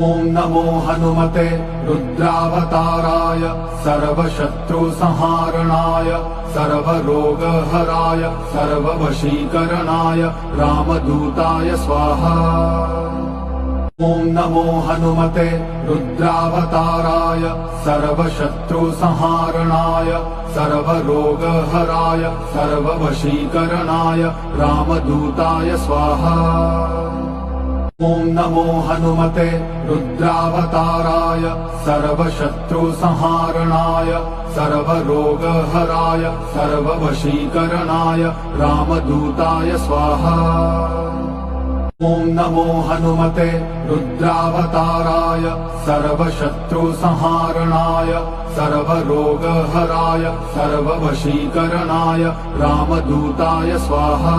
ॐ नमो हनुमते रुद्रावताराय सर्वशत्रुसंहारणाय सर्वरोगहराय सर्ववशीकरणाय रामदूताय स्वाहा। ॐ नमो हनुमते रुद्रावताराय सर्वशत्रुसंहारणाय सर्वरोगहराय सर्ववशीकरणाय रामदूताय स्वाहा। ॐ नमो हनुमते रुद्रावताराय सर्वशत्रुसंहारणाय सर्वरोगहराय सर्ववशीकरणाय रामदूताय स्वाहा। ॐ नमो हनुमते रुद्रावताराय सर्वशत्रुसंहारणाय सर्वरोगहराय सर्ववशीकरणाय रामदूताय स्वाहा।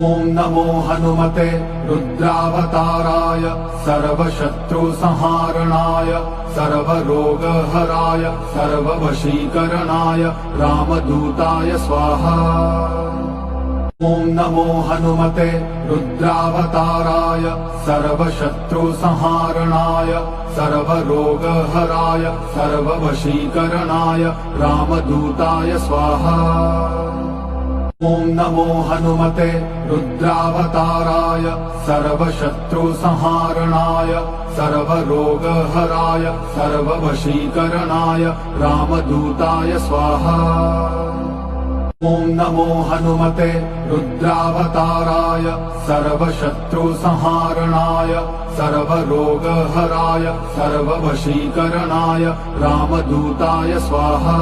ॐ नमो हनुमते रुद्रावताराय सर्वशत्रुसंहारणाय सर्वरोगहराय सर्ववशीकरणाय रामदूताय स्वाहा। ॐ नमो हनुमते रुद्रावताराय सर्वशत्रुसंहारणाय सर्वरोगहराय सर्ववशीकरणाय रामदूताय स्वाहा। ॐ नमो हनुमते रुद्रावताराय सर्वशत्रुसंहारणाय सर्वरोगहराय सर्ववशीकरणाय रामदूताय स्वाहा। ॐ नमो हनुमते रुद्रावताराय सर्वशत्रुसंहारणाय सर्वरोगहराय सर्ववशीकरणाय रामदूताय स्वाहा।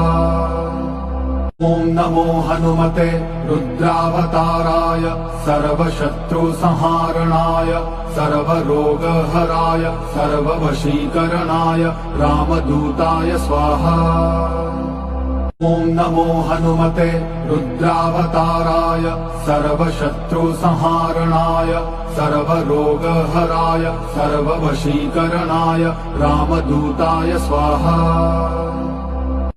ॐ नमो हनुमते रुद्रावताराय सर्वशत्रुसंहारणाय सर्वरोगहराय सर्ववशीकरणाय रामदूताय स्वाहा। ॐ नमो हनुमते रुद्रावताराय सर्वशत्रुसंहारणाय सर्वरोगहराय सर्ववशीकरणाय रामदूताय स्वाहा।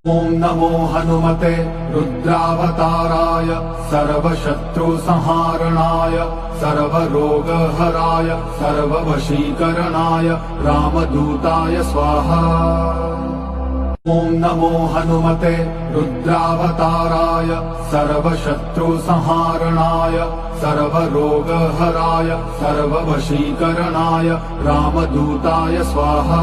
ॐ नमो हनुमते रुद्रावताराय सर्वशत्रुसंहारणाय सर्वरोगहराय सर्ववशीकरणाय रामदूताय स्वाहा। ॐ नमो हनुमते रुद्रावताराय सर्वशत्रुसंहारणाय सर्वरोगहराय सर्ववशीकरणाय रामदूताय स्वाहा।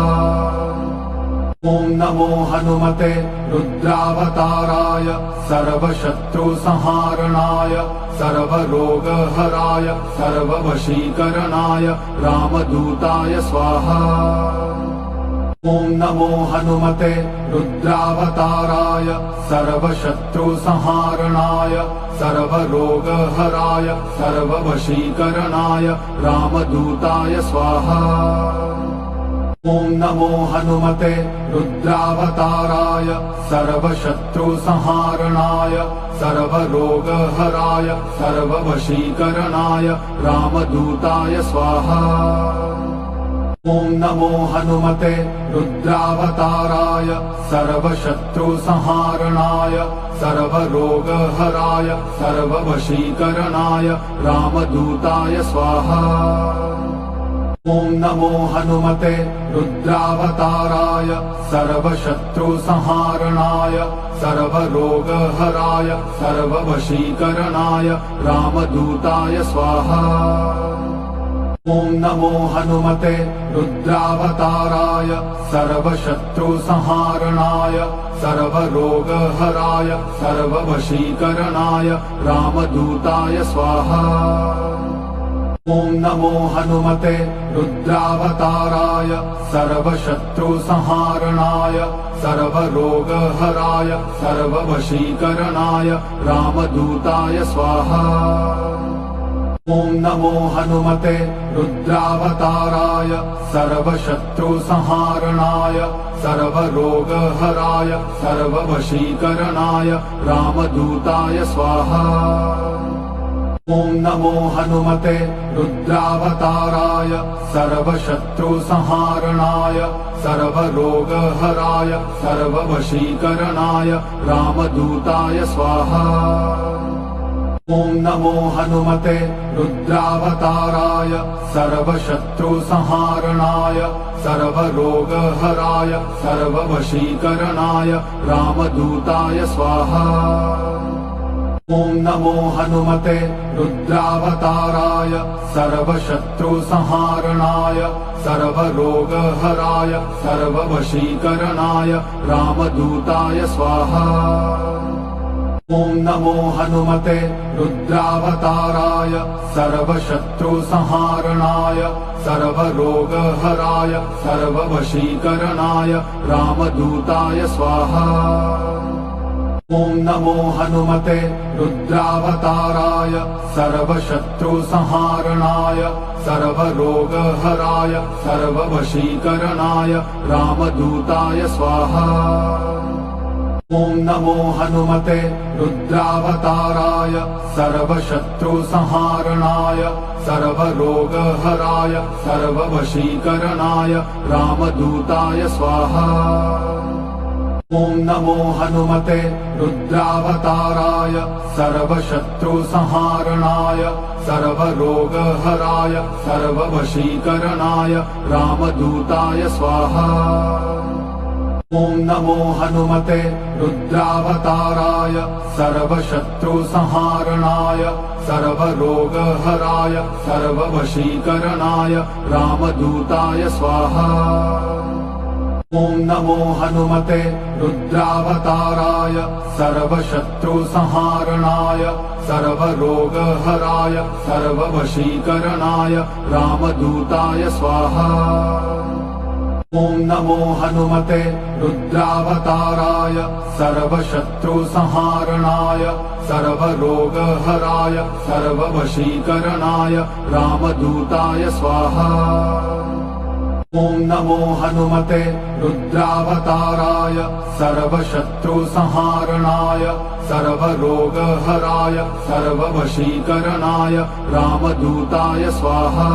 ॐ नमो हनुमते रुद्रावताराय सर्वशत्रुसंहारणाय सर्वरोगहराय सर्ववशीकरणाय रामदूताय स्वाहा। ॐ नमो हनुमते रुद्रावताराय सर्वशत्रुसंहारणाय सर्वरोगहराय सर्ववशीकरणाय रामदूताय स्वाहा। ॐ नमो हनुमते रुद्रावताराय सर्वशत्रुसंहारणाय सर्वरोगहराय सर्ववशीकरणाय रामदूताय स्वाहा। ॐ नमो हनुमते रुद्रावताराय सर्वशत्रुसंहारणाय सर्वरोगहराय सर्ववशीकरणाय रामदूताय स्वाहा। ॐ नमो हनुमते रुद्रावताराय सर्वशत्रुसंहारणाय सर्वरोगहराय सर्ववशीकरणाय रामदूताय स्वाहा। ॐ नमो हनुमते रुद्रावताराय सर्वशत्रुसंहारणाय सर्वरोगहराय सर्ववशीकरणाय रामदूताय स्वाहा। ॐ नमो हनुमते रुद्रावताराय सर्वशत्रुसंहारणाय सर्वरोगहराय सर्ववशीकरणाय रामदूताय स्वाहा। ॐ नमो हनुमते रुद्रावताराय सर्वशत्रुसंहारणाय सर्वरोगहराय सर्ववशीकरणाय रामदूताय स्वाहा। ॐ नमो हनुमते रुद्रावताराय सर्वशत्रुसंहारणाय सर्वरोगहराय सर्ववशीकरणाय रामदूताय स्वाहा। ॐ नमो हनुमते रुद्रावताराय सर्वशत्रुसंहारणाय सर्वरोगहराय सर्ववशीकरणाय रामदूताय स्वाहा। ॐ नमो हनुमते रुद्रावताराय सर्वशत्रुसंहारणाय सर्वरोगहराय सर्ववशीकरणाय रामदूताय स्वाहा। ॐ नमो हनुमते रुद्रावताराय सर्वशत्रुसंहारणाय सर्वरोगहराय सर्ववशीकरणाय रामदूताय स्वाहा। ॐ नमो हनुमते रुद्रावताराय सर्वशत्रुसंहारणाय सर्वरोगहराय सर्ववशीकरणाय रामदूताय स्वाहा। ॐ नमो हनुमते रुद्रावताराय सर्वशत्रुसंहारणाय सर्वरोगहराय सर्ववशीकरणाय रामदूताय स्वाहा। ॐ नमो हनुमते रुद्रावताराय सर्वशत्रुसंहारणाय सर्वरोगहराय सर्ववशीकरणाय रामदूताय स्वाहा। ॐ नमो हनुमते रुद्रावताराय सर्वशत्रुसंहारणाय सर्वरोगहराय सर्ववशीकरणाय रामदूताय स्वाहा। ॐ नमो हनुमते रुद्रावताराय सर्वशत्रुसंहारणाय सर्वरोगहराय सर्ववशीकरणाय रामदूताय स्वाहा। ॐ नमो हनुमते रुद्रावताराय सर्वशत्रुसंहारणाय सर्वरोगहराय सर्ववशीकरणाय रामदूताय स्वाहा। ॐ नमो हनुमते रुद्रावताराय सर्वशत्रुसंहारणाय सर्वरोगहराय सर्ववशीकरणाय रामदूताय स्वाहा।